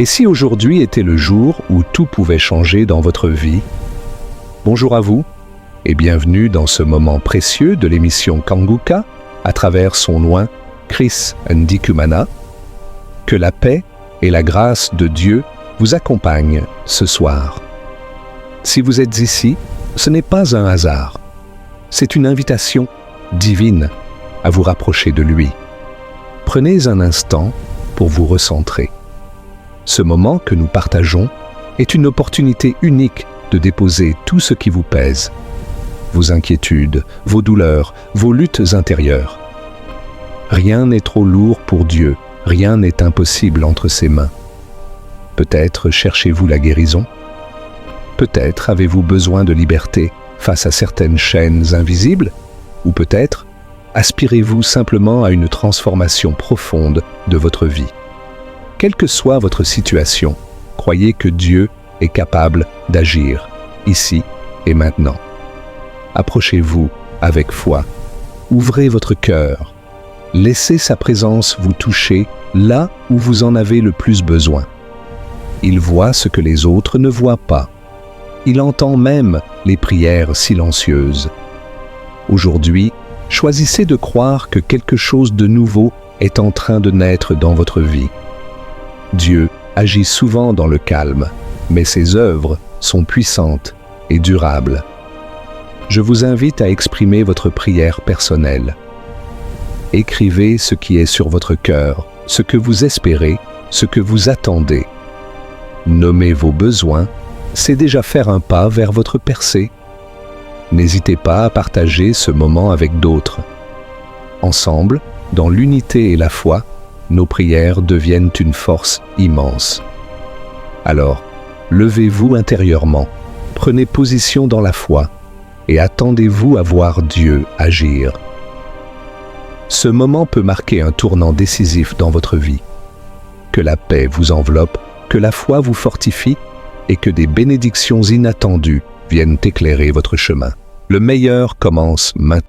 Et si aujourd'hui était le jour où tout pouvait changer dans votre vie? Bonjour à vous et bienvenue dans ce moment précieux de l'émission Kanguka à travers son loin Chris Ndikumana. Que la paix et la grâce de Dieu vous accompagnent ce soir. Si vous êtes ici, ce n'est pas un hasard. C'est une invitation divine à vous rapprocher de lui. Prenez un instant pour vous recentrer. Ce moment que nous partageons est une opportunité unique de déposer tout ce qui vous pèse, vos inquiétudes, vos douleurs, vos luttes intérieures. Rien n'est trop lourd pour Dieu, rien n'est impossible entre ses mains. Peut-être cherchez-vous la guérison, peut-être avez-vous besoin de liberté face à certaines chaînes invisibles, ou peut-être aspirez-vous simplement à une transformation profonde de votre vie. Quelle que soit votre situation, croyez que Dieu est capable d'agir, ici et maintenant. Approchez-vous avec foi, ouvrez votre cœur, laissez sa présence vous toucher là où vous en avez le plus besoin. Il voit ce que les autres ne voient pas. Il entend même les prières silencieuses. Aujourd'hui, choisissez de croire que quelque chose de nouveau est en train de naître dans votre vie. Dieu agit souvent dans le calme, mais ses œuvres sont puissantes et durables. Je vous invite à exprimer votre prière personnelle. Écrivez ce qui est sur votre cœur, ce que vous espérez, ce que vous attendez. Nommez vos besoins, c'est déjà faire un pas vers votre percée. N'hésitez pas à partager ce moment avec d'autres. Ensemble, dans l'unité et la foi, nos prières deviennent une force immense. Alors, levez-vous intérieurement, prenez position dans la foi et attendez-vous à voir Dieu agir. Ce moment peut marquer un tournant décisif dans votre vie. Que la paix vous enveloppe, que la foi vous fortifie et que des bénédictions inattendues viennent éclairer votre chemin. Le meilleur commence maintenant.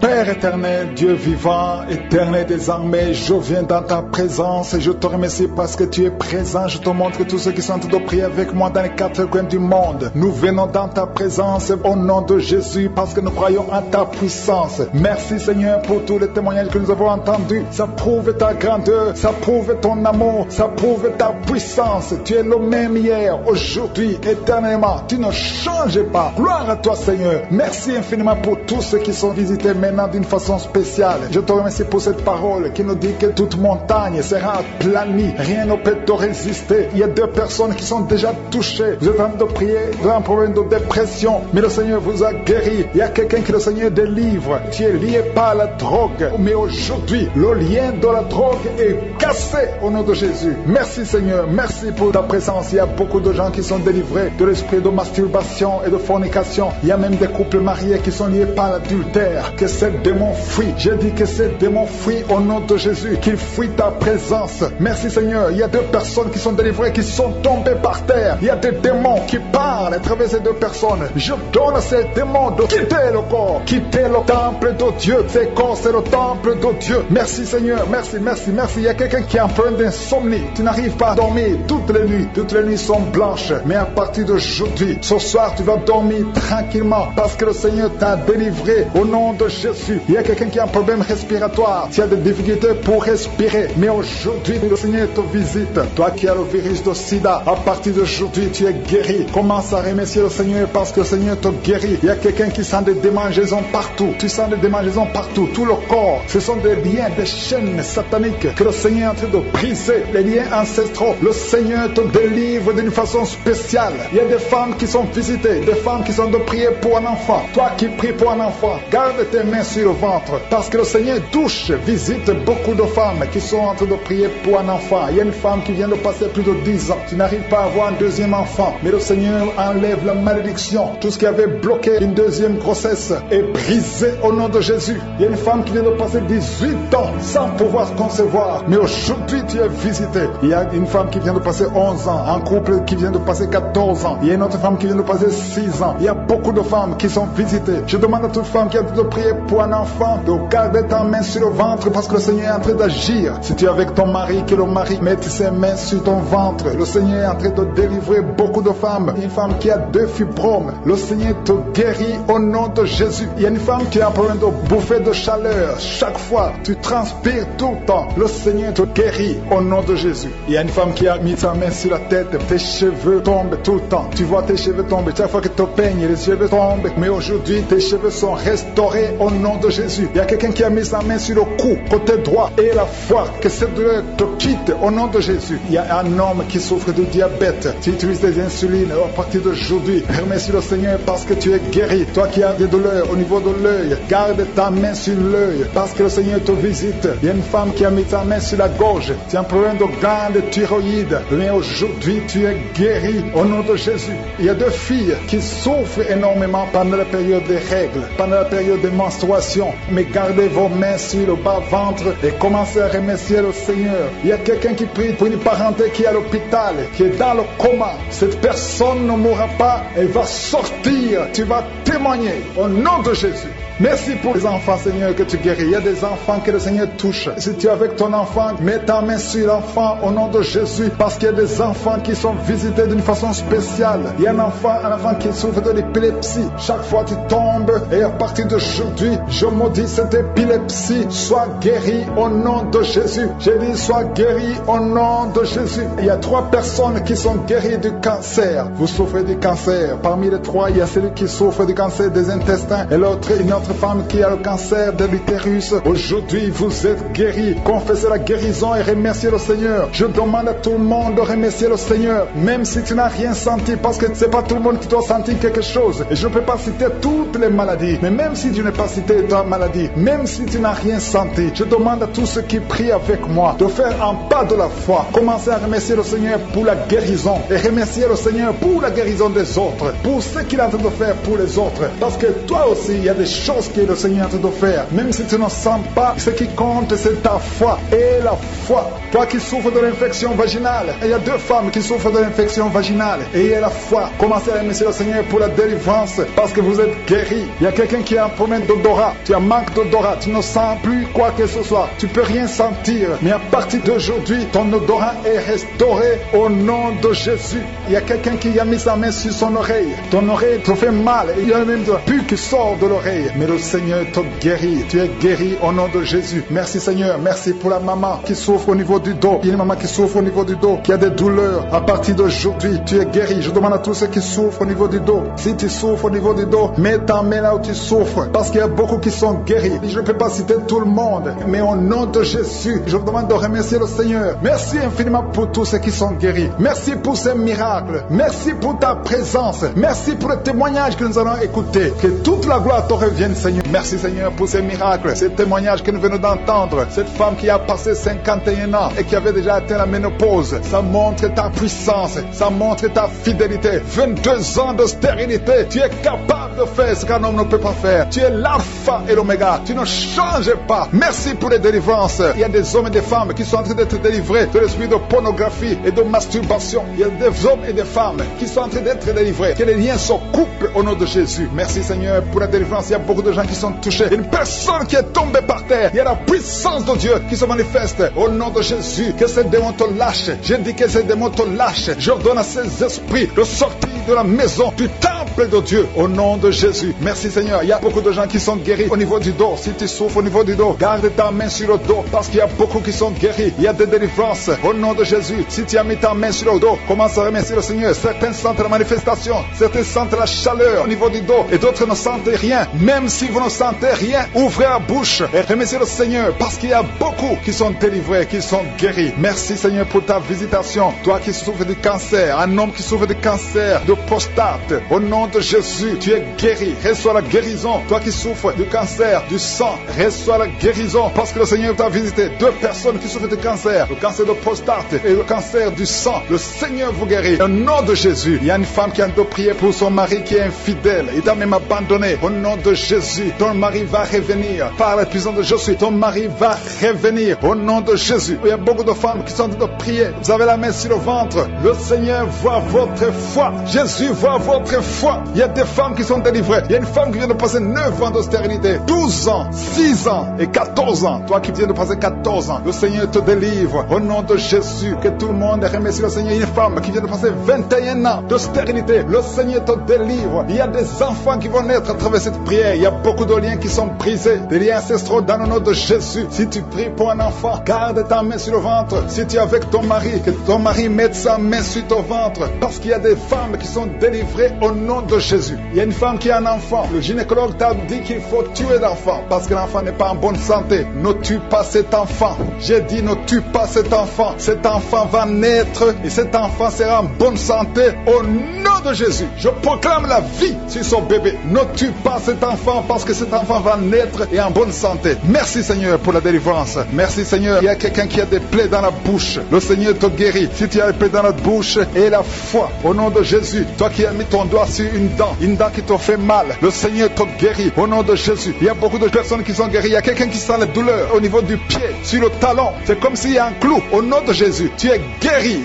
Père éternel, Dieu vivant, éternel des armées, je viens dans ta présence et je te remercie parce que tu es présent. Je te montre que tous ceux qui sont en train de prier avec moi dans les quatre coins du monde, nous venons dans ta présence au nom de Jésus parce que nous croyons en ta puissance. Merci Seigneur pour tous les témoignages que nous avons entendus. Ça prouve ta grandeur, ça prouve ton amour, ça prouve ta puissance. Tu es le même hier, aujourd'hui, éternellement. Tu ne changes pas. Gloire à toi Seigneur. Merci infiniment pour tous ceux qui sont visités maintenant d'une façon spéciale. Je te remercie pour cette parole qui nous dit que toute montagne sera aplanie, rien ne peut te résister. Il y a 2 personnes qui sont déjà touchées. Vous êtes en train de prier, vous avez un problème de dépression, mais le Seigneur vous a guéri. Il y a quelqu'un que le Seigneur délivre. Tu es lié par la drogue, mais aujourd'hui, le lien de la drogue est cassé au nom de Jésus. Merci Seigneur, merci pour ta présence. Il y a beaucoup de gens qui sont délivrés de l'esprit de masturbation et de fornication. Il y a même des couples mariés qui sont liés par l'adultère. Que ces démons fuient. J'ai dit que ces démons fuient au nom de Jésus, qu'ils fuient ta présence. Merci Seigneur. Il y a 2 personnes qui sont délivrées, qui sont tombées par terre. Il y a des démons qui parlent à travers ces 2 personnes. Je donne à ces démons de quitter le corps, quitter le temple de Dieu. Ces corps, c'est le temple de Dieu. Merci Seigneur. Merci, merci, merci. Il y a quelqu'un qui est en train d'insomnie. Tu n'arrives pas à dormir toutes les nuits. Toutes les nuits sont blanches. Mais à partir d'aujourd'hui, ce soir, tu vas dormir tranquillement parce que le Seigneur t'a délivré au nom de Jésus. Il y a quelqu'un qui a un problème respiratoire. Tu as des difficultés pour respirer. Mais aujourd'hui, le Seigneur te visite. Toi qui as le virus de sida, à partir d'aujourd'hui, tu es guéri. Commence à remercier le Seigneur parce que le Seigneur te guérit. Il y a quelqu'un qui sent des démangeaisons partout. Tu sens des démangeaisons partout. Tout le corps. Ce sont des liens, des chaînes sataniques que le Seigneur est en train de briser. Les liens ancestraux. Le Seigneur te délivre d'une façon spéciale. Il y a des femmes qui sont visitées. Des femmes qui sont de prier pour un enfant. Toi qui pries pour un enfant, garde tes mains sur le ventre, parce que le Seigneur touche, visite beaucoup de femmes qui sont en train de prier pour un enfant. Il y a une femme qui vient de passer plus de 10 ans. Tu n'arrives pas à avoir un deuxième enfant, mais le Seigneur enlève la malédiction. Tout ce qui avait bloqué une deuxième grossesse est brisé au nom de Jésus. Il y a une femme qui vient de passer 18 ans sans pouvoir concevoir, mais aujourd'hui tu es visité. Il y a une femme qui vient de passer 11 ans, un couple qui vient de passer 14 ans. Il y a une autre femme qui vient de passer 6 ans. Il y a beaucoup de femmes qui sont visitées. Je demande à toute femme qui a de prier pour un enfant, de garder ta main sur le ventre parce que le Seigneur est en train d'agir. Si tu es avec ton mari, que le mari mette ses mains sur ton ventre. Le Seigneur est en train de délivrer beaucoup de femmes. Une femme qui a 2 fibromes, le Seigneur te guérit au nom de Jésus. Il y a une femme qui a un problème de bouffée de chaleur. Chaque fois, tu transpires tout le temps. Le Seigneur te guérit au nom de Jésus. Il y a une femme qui a mis sa main sur la tête. Tes cheveux tombent tout le temps. Tu vois tes cheveux tomber. Chaque fois que tu peignes, les cheveux tombent. Mais aujourd'hui, tes cheveux sont restaurés au nom de Jésus. Il y a quelqu'un qui a mis sa main sur le cou, côté droit, et la foi, que cette douleur te quitte au nom de Jésus. Il y a un homme qui souffre de diabète. Tu utilises des insulines à partir d'aujourd'hui. Remercie le Seigneur parce que tu es guéri. Toi qui as des douleurs au niveau de l'œil, garde ta main sur l'œil parce que le Seigneur te visite. Il y a une femme qui a mis sa main sur la gorge. Tu as un problème de glande thyroïde. Mais aujourd'hui, tu es guéri au nom de Jésus. Il y a 2 filles qui souffrent énormément pendant la période des règles, pendant la période des menstruations. Mais gardez vos mains sur le bas-ventre et commencez à remercier le Seigneur. Il y a quelqu'un qui prie pour une parenté qui est à l'hôpital, qui est dans le coma. Cette personne ne mourra pas, elle va sortir. Tu vas témoigner au nom de Jésus. Merci pour les enfants, Seigneur, que tu guéris. Il y a des enfants que le Seigneur touche. Si tu es avec ton enfant, mets ta main sur l'enfant au nom de Jésus, parce qu'il y a des enfants qui sont visités d'une façon spéciale. Il y a un enfant qui souffre de l'épilepsie. Chaque fois tu tombes, et à partir d'aujourd'hui, je maudis cette épilepsie. Sois guéri au nom de Jésus. J'ai dit, sois guéri au nom de Jésus. Il y a 3 personnes qui sont guéries du cancer. Vous souffrez du cancer. Parmi les 3, il y a celui qui souffre du cancer des intestins et l'autre, une autre femme qui a le cancer de l'utérus. Aujourd'hui, vous êtes guéris. Confessez la guérison et remerciez le Seigneur. Je demande à tout le monde de remercier le Seigneur, même si tu n'as rien senti, parce que c'est pas tout le monde qui doit sentir quelque chose. Et je ne peux pas citer toutes les maladies, mais même si tu n'as pas cité ta maladie, même si tu n'as rien senti, je demande à tous ceux qui prient avec moi de faire un pas de la foi. Commencez à remercier le Seigneur pour la guérison et remercier le Seigneur pour la guérison des autres, pour ce qu'il est en train de faire pour les autres. Parce que toi aussi, il y a des choses que le Seigneur est en train de faire. Même si tu ne sens pas, ce qui compte, c'est ta foi. Et la foi. Toi qui souffres de l'infection vaginale, il y a 2 femmes qui souffrent de l'infection vaginale. Et il y a la foi. Commencez à remercier le Seigneur pour la délivrance, parce que vous êtes guéris. Il y a quelqu'un qui a un problème d'odorat. Tu as un manque d'odorat. Tu ne sens plus quoi que ce soit. Tu peux rien sentir. Mais à partir d'aujourd'hui, ton odorat est restauré au nom de Jésus. Il y a quelqu'un qui a mis sa main sur son oreille. Ton oreille te fait mal. Il y a même de la pus qui sort de l'oreille. Mais le Seigneur te guérit. Tu es guéri au nom de Jésus. Merci Seigneur. Merci pour la maman qui souffre au niveau du dos. Il y a une maman qui souffre au niveau du dos, qui a des douleurs. À partir d'aujourd'hui, tu es guéri. Je demande à tous ceux qui souffrent au niveau du dos. Si tu souffres au niveau du dos, mets ta main là où tu souffres. Parce qu'il y a beaucoup qui sont guéris. Je ne peux pas citer tout le monde. Mais au nom de Jésus, je vous demande de remercier le Seigneur. Merci infiniment pour tous ceux qui sont guéris. Merci pour ces miracles. Merci pour ta présence. Merci pour le témoignage que nous allons écouter. Que toute la gloire te revienne, Seigneur. Merci Seigneur pour ces miracles, ces témoignages que nous venons d'entendre. Cette femme qui a passé 51 ans et qui avait déjà atteint la ménopause, ça montre ta puissance, ça montre ta fidélité. 22 ans de stérilité, tu es capable de faire ce qu'un homme ne peut pas faire. Tu es l'alpha et l'oméga, tu ne changes pas. Merci pour les délivrances. Il y a des hommes et des femmes qui sont en train d'être délivrés de l'esprit de pornographie et de masturbation. Il y a des hommes et des femmes qui sont en train d'être délivrés. Que les liens se coupent au nom de Jésus. Merci Seigneur pour la délivrance. Il y a beaucoup de gens qui sont touchés. Une personne qui est tombée par terre. Il y a la puissance de Dieu qui se manifeste au nom de Jésus. Que ces démons te lâchent. Je dis que ces démons te lâchent. J'ordonne à ces esprits de sortir de la maison, du temple de Dieu, au nom de Jésus. Merci Seigneur. Il y a beaucoup de gens qui sont guéris au niveau du dos. Si tu souffres au niveau du dos, garde ta main sur le dos, parce qu'il y a beaucoup qui sont guéris. Il y a des délivrances au nom de Jésus. Si tu as mis ta main sur le dos, commence à remercier le Seigneur. Certains sentent la manifestation, certains sentent la chaleur au niveau du dos, et d'autres ne sentent rien. Même si vous ne sentez rien, ouvrez la bouche et remerciez le Seigneur, parce qu'il y a beaucoup qui sont délivrés, qui sont guéris. Merci Seigneur pour ta visitation. Toi qui souffres du cancer, un homme qui souffre du cancer de prostate, au nom de Jésus, tu es guéri. Reçois la guérison. Toi qui souffres du cancer du sang, reçois la guérison, parce que le Seigneur t'a visité. 2 personnes qui souffrent du cancer, le cancer de prostate et le cancer du sang. Le Seigneur vous guérit. Au nom de Jésus, il y a une femme qui a de prier pour son mari qui est infidèle. Il t'a même abandonné. Au nom de Jésus, ton mari va revenir. Par la puissance de Jésus, ton mari va revenir. Au nom de Jésus. Il y a beaucoup de femmes qui sont en train de prier. Vous avez la main sur le ventre. Le Seigneur voit votre foi. Jésus voit votre foi. foi. Il y a des femmes qui sont délivrées. Il y a une femme qui vient de passer 9 ans de stérilité, 12 ans, 6 ans et 14 ans. Toi qui viens de passer 14 ans, le Seigneur te délivre au nom de Jésus. Que tout le monde remercie le Seigneur. Une femme qui vient de passer 21 ans de stérilité, le Seigneur te délivre. Il y a des enfants qui vont naître à travers cette prière. Il y a beaucoup de liens qui sont brisés, des liens ancestraux dans le nom de Jésus. Si tu pries pour un enfant, garde ta main sur le ventre. Si tu es avec ton mari, que ton mari mette sa main sur ton ventre, parce qu'il y a des femmes qui sont délivrées au nom de Jésus. Il y a une femme qui a un enfant. Le gynécologue t'a dit qu'il faut tuer l'enfant parce que l'enfant n'est pas en bonne santé. Ne tue pas cet enfant. J'ai dit ne tue pas cet enfant. Cet enfant va naître et cet enfant sera en bonne santé au nom de Jésus. Je proclame la vie sur son bébé. Ne tue pas cet enfant parce que cet enfant va naître et en bonne santé. Merci Seigneur pour la délivrance. Merci Seigneur. Il y a quelqu'un qui a des plaies dans la bouche. Le Seigneur te guérit. Si tu as des plaies dans la bouche et la foi au nom de Jésus, toi qui as mis ton doigt sur une dent qui te fait mal, le Seigneur te guérit au nom de Jésus. Il y a beaucoup de personnes qui sont guéries. Il y a quelqu'un qui sent la douleur au niveau du pied, sur le talon. C'est comme s'il y a un clou. Au nom de Jésus, tu es guéri.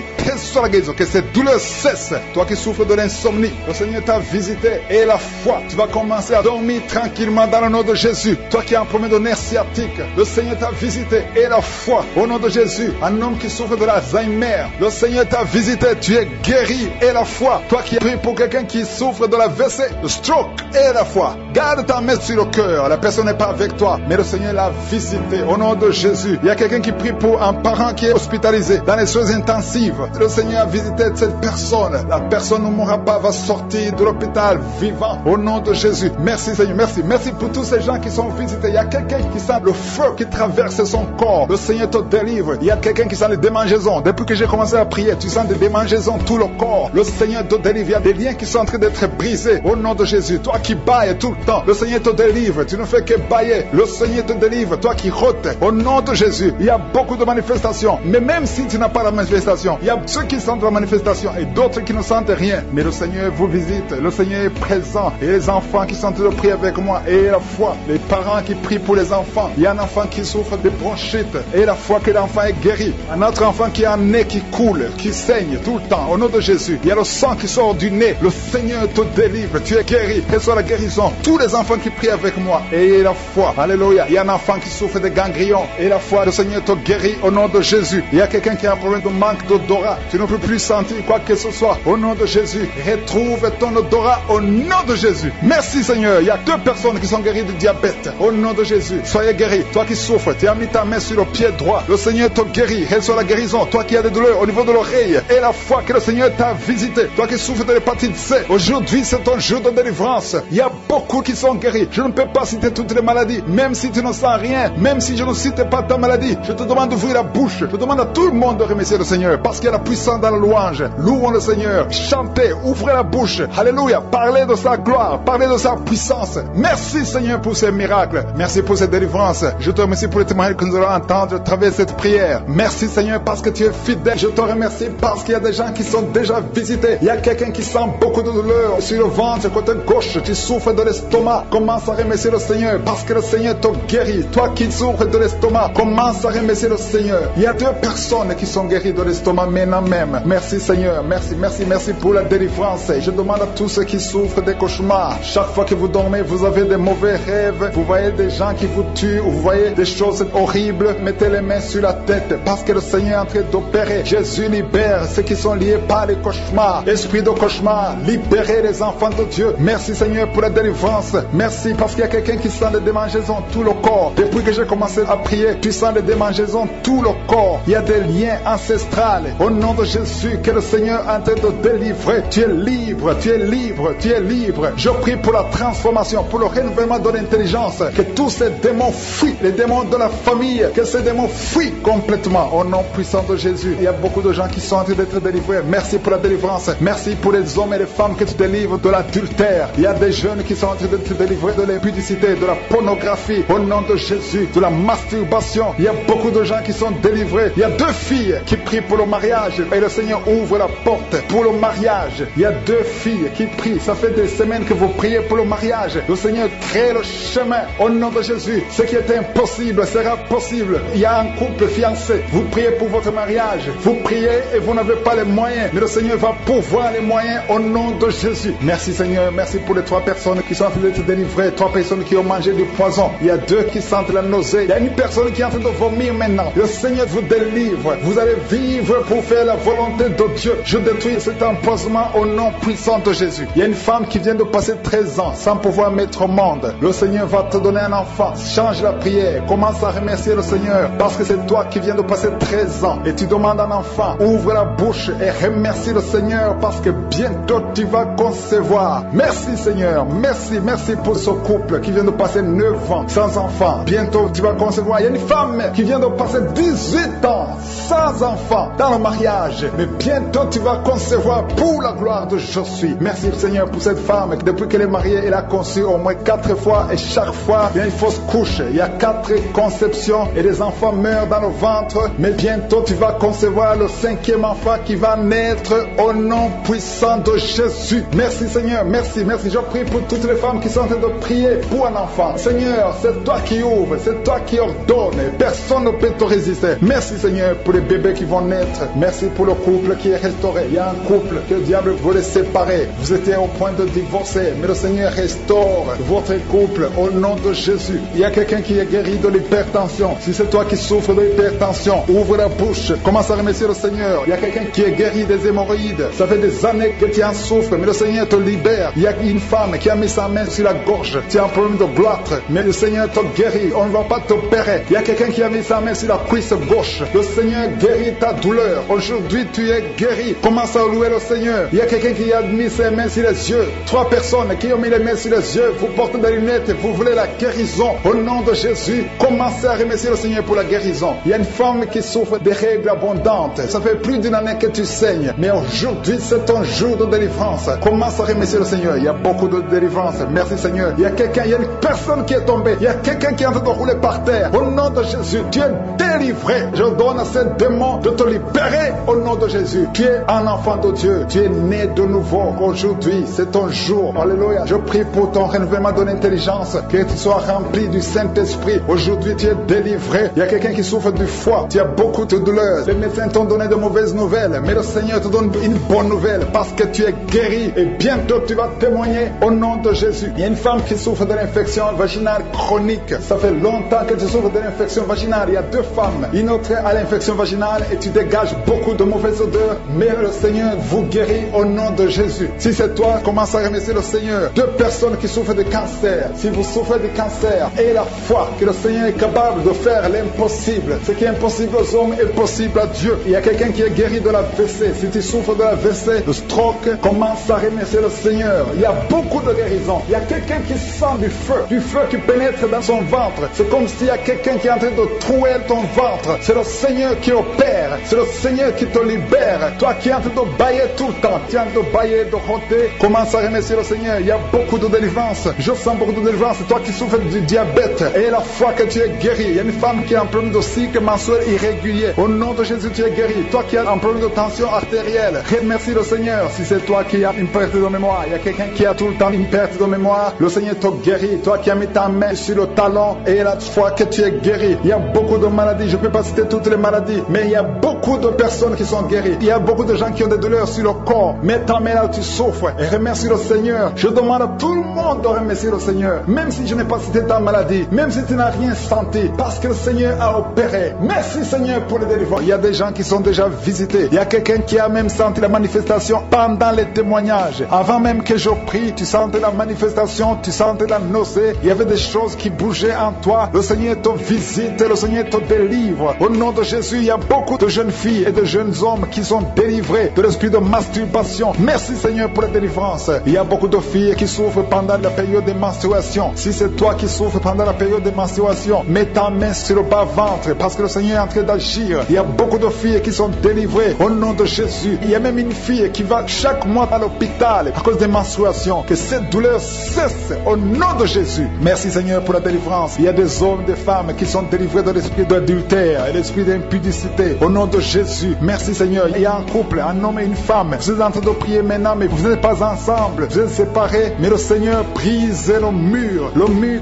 Que cette douleur cesse. Toi qui souffres de l'insomnie, le Seigneur t'a visité et la foi, tu vas commencer à dormir tranquillement dans le nom de Jésus. Toi qui as un problème de nerf sciatique, le Seigneur t'a visité et la foi au nom de Jésus. Un homme qui souffre de l'Alzheimer, le Seigneur t'a visité, tu es guéri et la foi. Toi qui pries pour quelqu'un qui souffre de la WC, le stroke et la foi. Garde ta main sur le cœur. La personne n'est pas avec toi, mais le Seigneur l'a visité au nom de Jésus. Il y a quelqu'un qui prie pour un parent qui est hospitalisé dans les soins intensifs. Le Seigneur a visité cette personne. La personne ne mourra pas, va sortir de l'hôpital vivant au nom de Jésus. Merci Seigneur, merci. Merci pour tous ces gens qui sont visités. Il y a quelqu'un qui sent le feu qui traverse son corps. Le Seigneur te délivre. Il y a quelqu'un qui sent les démangeaisons. Depuis que j'ai commencé à prier, tu sens des démangeaisons tout le corps. Le Seigneur te délivre. Il y a des liens qui sont en train d'être brisés au nom de Jésus. Toi qui bailles tout le temps, le Seigneur te délivre. Tu ne fais que bailler. Le Seigneur te délivre. Toi qui rôtes au nom de Jésus. Il y a beaucoup de manifestations. Mais même si tu n'as pas la manifestation, il y a ceux qui sentent la manifestation et d'autres qui ne sentent rien. Mais le Seigneur vous visite. Le Seigneur est présent. Et les enfants qui sont en train de prier avec moi. Et la foi. Les parents qui prient pour les enfants. Il y a un enfant qui souffre de bronchite. Et la foi que l'enfant est guéri. Un autre enfant qui a un nez qui coule, qui saigne tout le temps. Au nom de Jésus. Il y a le sang qui sort du nez. Le Seigneur te délivre. Tu es guéri. Reçois la guérison. Tous les enfants qui prient avec moi. Et la foi. Alléluia. Il y a un enfant qui souffre de ganglions. Et la foi. Le Seigneur te guérit au nom de Jésus. Il y a quelqu'un qui a un problème de manque d'odorat. Tu ne peux plus sentir quoi que ce soit. Au nom de Jésus. Retrouve ton odorat au nom de Jésus. Merci Seigneur. Il y a 2 personnes qui sont guéries de diabète. Au nom de Jésus. Soyez guéris. Toi qui souffres, tu as mis ta main sur le pied droit. Le Seigneur te guérit. Reçois la guérison. Toi qui as des douleurs au niveau de l'oreille. Et la foi que le Seigneur t'a visité. Toi qui souffres de l'hépatite C. Aujourd'hui, c'est ton jour de délivrance. Il y a beaucoup qui sont guéris. Je ne peux pas citer toutes les maladies. Même si tu ne sens rien. Même si je ne cite pas ta maladie. Je te demande d'ouvrir la bouche. Je demande à tout le monde de remercier le Seigneur. Parce qu'il y a la puissance dans la louange. Louons le Seigneur. Chantez. Ouvrez la bouche. Alléluia. Parlez de sa gloire. Parlez de sa puissance. Merci Seigneur pour ces miracles. Merci pour cette délivrance. Je te remercie pour les témoignages que nous allons entendre à travers cette prière. Merci Seigneur parce que tu es fidèle. Je te remercie parce qu'il y a des gens qui sont déjà visités. Il y a quelqu'un qui sent beaucoup de douleur sur le ventre, côté gauche. Tu souffres de l'estomac. Commence à remercier le Seigneur parce que le Seigneur te guérit. Toi qui souffres de l'estomac, commence à remercier le Seigneur. Il y a 2 personnes qui sont guéries de l'estomac maintenant même. Merci Seigneur. Merci pour la délivrance. Je demande à tous ceux qui souffrent des cauchemars. Chaque fois que vous dormez, vous avez des mauvais rêves. Vous voyez des gens qui vous tuent. Vous voyez des choses horribles. Mettez les mains sur la tête parce que le Seigneur est en train d'opérer. Jésus libère ceux qui sont liés par les cauchemars. Esprit de cauchemar, libérez les enfants de Dieu. Merci Seigneur pour la délivrance. Merci parce qu'il y a quelqu'un qui sent des démangeaisons tout le corps. Depuis que j'ai commencé à prier, tu sens des démangeaisons tout le corps. Il y a des liens ancestrales. Au nom de Jésus, que le Seigneur est en train de délivrer. Tu es libre, tu es libre, tu es libre. Je prie pour la transformation, pour le renouvellement de l'intelligence. Que tous ces démons fuient, les démons de la famille, que ces démons fuient complètement. Au nom puissant de Jésus, il y a beaucoup de gens qui sont en train d'être délivrés. Merci pour la délivrance. Merci pour les hommes et les femmes que tu délivres de l'adultère. Il y a des jeunes qui sont en train de te délivrer de l'impudicité, de la pornographie, au nom de Jésus, de la masturbation. Il y a beaucoup de gens qui sont délivrés. Il y a 2 filles qui prient pour le mariage et le Seigneur ouvre la porte pour le mariage. Il y a 2 filles qui prient. Ça fait des semaines que vous priez pour le mariage. Le Seigneur crée le chemin au nom de Jésus. Ce qui est impossible sera possible. Il y a un couple fiancé. Vous priez pour votre mariage. Vous priez et vous n'avez pas les moyens. Mais le Seigneur va pourvoir les moyens au nom de Jésus. Merci Seigneur. Merci pour les 3 personnes qui sont en train de te délivrer. 3 personnes qui ont mangé du poison. Il y a 2 qui sentent la nausée. Il y a une personne qui est en train de vomir maintenant. Le Seigneur vous délivre. Vous allez vivre pour faire la volonté de Dieu. Je détruis cet empoisonnement au nom puissant de Jésus. Il y a une femme qui vient de passer 13 ans sans pouvoir mettre au monde. Le Seigneur va te donner un enfant. Change la prière. Commence à remercier le Seigneur parce que c'est toi qui viens de passer 13 ans et tu demandes un enfant. Ouvre la bouche et remercie le Seigneur parce que bientôt tu vas concevoir. Merci Seigneur. Merci pour ce couple qui vient de passer 9 ans sans enfant. Bientôt tu vas concevoir. Il y a une femme qui vient de passer 18 ans sans enfant dans le mariage. Mais bientôt tu vas concevoir pour la gloire de Je suis. Merci Seigneur pour cette femme. Depuis qu'elle est mariée, elle a conçu au moins 4 fois et chaque fois, il y a une fausse couche. Il y a 4 conceptions et les enfants meurent dans le ventre. Mais bientôt tu vas concevoir le 5e enfant qui va naître au nom puissant de Jésus. Merci Seigneur, merci. Je prie pour toutes les femmes qui sont en train de prier pour un enfant. Seigneur, c'est toi qui ouvres, c'est toi qui ordonnes. Personne ne peut te résister. Merci Seigneur pour les bébés qui vont naître. Merci pour le couple qui est restauré. Il y a un couple que le diable voulait séparer. Vous étiez au point de divorcer, mais le Seigneur restaure votre couple au nom de Jésus. Il y a quelqu'un qui est guéri de l'hypertension. Si c'est toi qui souffres de l'hypertension, ouvre la bouche, commence à remercier le Seigneur. Il y a quelqu'un qui est guéri des hémorroïdes. Ça fait des années que tu en souffres, mais le Seigneur te libère. Il y a une femme qui a mis sa main sur la gorge. Tu as un problème de gloître, mais le Seigneur te guérit. On ne va pas t'opérer. Il y a quelqu'un qui a mis sa main sur la cuisse gauche. Le Seigneur guérit ta douleur. Aujourd'hui, tu es guéri. Commence à louer le Seigneur. Il y a quelqu'un qui a mis ses mains sur les yeux. 3 personnes qui ont mis les mains sur les yeux. Vous portez des lunettes. Vous voulez la guérison. Au nom de Jésus, commencez à remercier le Seigneur pour la guérison. Il y a une femme qui souffre des règles abondantes. Ça fait plus d'une année que tu saignes. Mais aujourd'hui, c'est ton jour de délivrance. Commence à remercier le Seigneur. Il y a beaucoup de délivrance. Merci Seigneur. Il y a une personne qui est tombée. Il y a quelqu'un qui est en train de rouler par terre. Au nom de Jésus, tu es délivré. Je donne à ces démons de te libérer au nom de Jésus. Tu es un enfant de Dieu. Tu es né de nouveau. Aujourd'hui, c'est ton jour. Alléluia. Je prie pour ton renouvellement de l'intelligence. Que tu sois rempli du Saint-Esprit. Aujourd'hui, tu es délivré. Il y a quelqu'un qui souffre du foie. Tu as beaucoup de douleurs. Les médecins t'ont donné de mauvaises nouvelles. Mais le Seigneur te donne une bonne nouvelle parce que tu es guéri. Et bientôt, tu vas témoigner au nom de Jésus. Il y a une femme qui souffre de l'infection vaginale chronique. Ça fait longtemps que tu souffres de l'infection vaginale. Il y a 2 femmes. Une autre a l'infection vaginale et tu dégages beaucoup de mauvaises odeurs. Mais le Seigneur vous guérit au nom de Jésus. Si c'est toi, commence à remercier le Seigneur. 2 personnes qui souffrent de cancer. Si vous souffrez de cancer, ayez la foi que le Seigneur est capable de faire l'impossible. Ce qui est impossible aux hommes est possible à Dieu. Il y a quelqu'un qui est guéri de la WC. Si tu souffres de la WC, de stroke, commence à remercier le Seigneur. Il y a beaucoup de guérisons. Il y a quelqu'un qui sent du feu qui pénètre dans son ventre. C'est comme s'il y a quelqu'un qui est en train de trouer ton ventre. C'est le Seigneur qui opère. C'est le Seigneur qui te libère. Toi qui es en train de bailler tout le temps, tu es en train de bailler, de rôter, commence à remercier le Seigneur. Il y a beaucoup de délivrance. Je sens beaucoup de délivrance. Toi qui souffres du diabète, et la foi que tu es guéri. Il y a une femme qui a un problème de cycle mensuel irrégulier. Au nom de Jésus, tu es guéri. Toi qui as un problème de tension artérielle, remercie le Seigneur. Si c'est toi qui as une perte de mémoire, il y a quelqu'un qui a tout le temps une perte de mémoire, le Seigneur te guérit. Toi qui as mis ta main sur le talon et la foi que tu es guéri. Il y a beaucoup de maladies. Je ne peux pas citer toutes les maladies, mais il y a beaucoup de personnes qui sont guéries. Il y a beaucoup de gens qui ont des douleurs sur le corps. Mets ta main là où tu souffres et remercie le Seigneur. Je demande à tout le monde de remercier le Seigneur. Même si je n'ai pas cité ta maladie, même si tu n'as rien senti, parce que le Seigneur a opéré. Merci Seigneur pour le délivrance. Il y a des gens qui sont déjà visités. Il y a quelqu'un qui a même senti la manifestation pendant les témoignages. Avant même que je prie, tu sentais la manifestation, tu sentais la nausée. Il y avait des choses qui bougeaient en toi. Le Seigneur te visite, le Seigneur te délivre. Au nom de Jésus, il y a beaucoup de jeunes filles et de jeunes hommes qui sont délivrés de l'esprit de masturbation. Merci Seigneur pour la délivrance. Il y a beaucoup de filles qui souffrent pendant la période de menstruation. Si c'est toi qui souffres pendant la période de menstruation, mets ta main sur le bas-ventre parce que le Seigneur est en train d'agir. Il y a beaucoup de filles qui sont délivrées au nom de Jésus. Il y a même une fille qui va chaque mois à l'hôpital à cause des menstruations. Que cette douleur douleurs cessent au nom de Jésus. Merci Seigneur pour la délivrance. Il y a des hommes, des femmes qui sont délivrés de l'esprit d'adultère et l'esprit d'impudicité au nom de Jésus. Merci Seigneur. Il y a un couple, un homme et une femme. Vous êtes en train de prier maintenant, mais vous n'êtes pas ensemble. Vous êtes séparés, mais le Seigneur brise le mur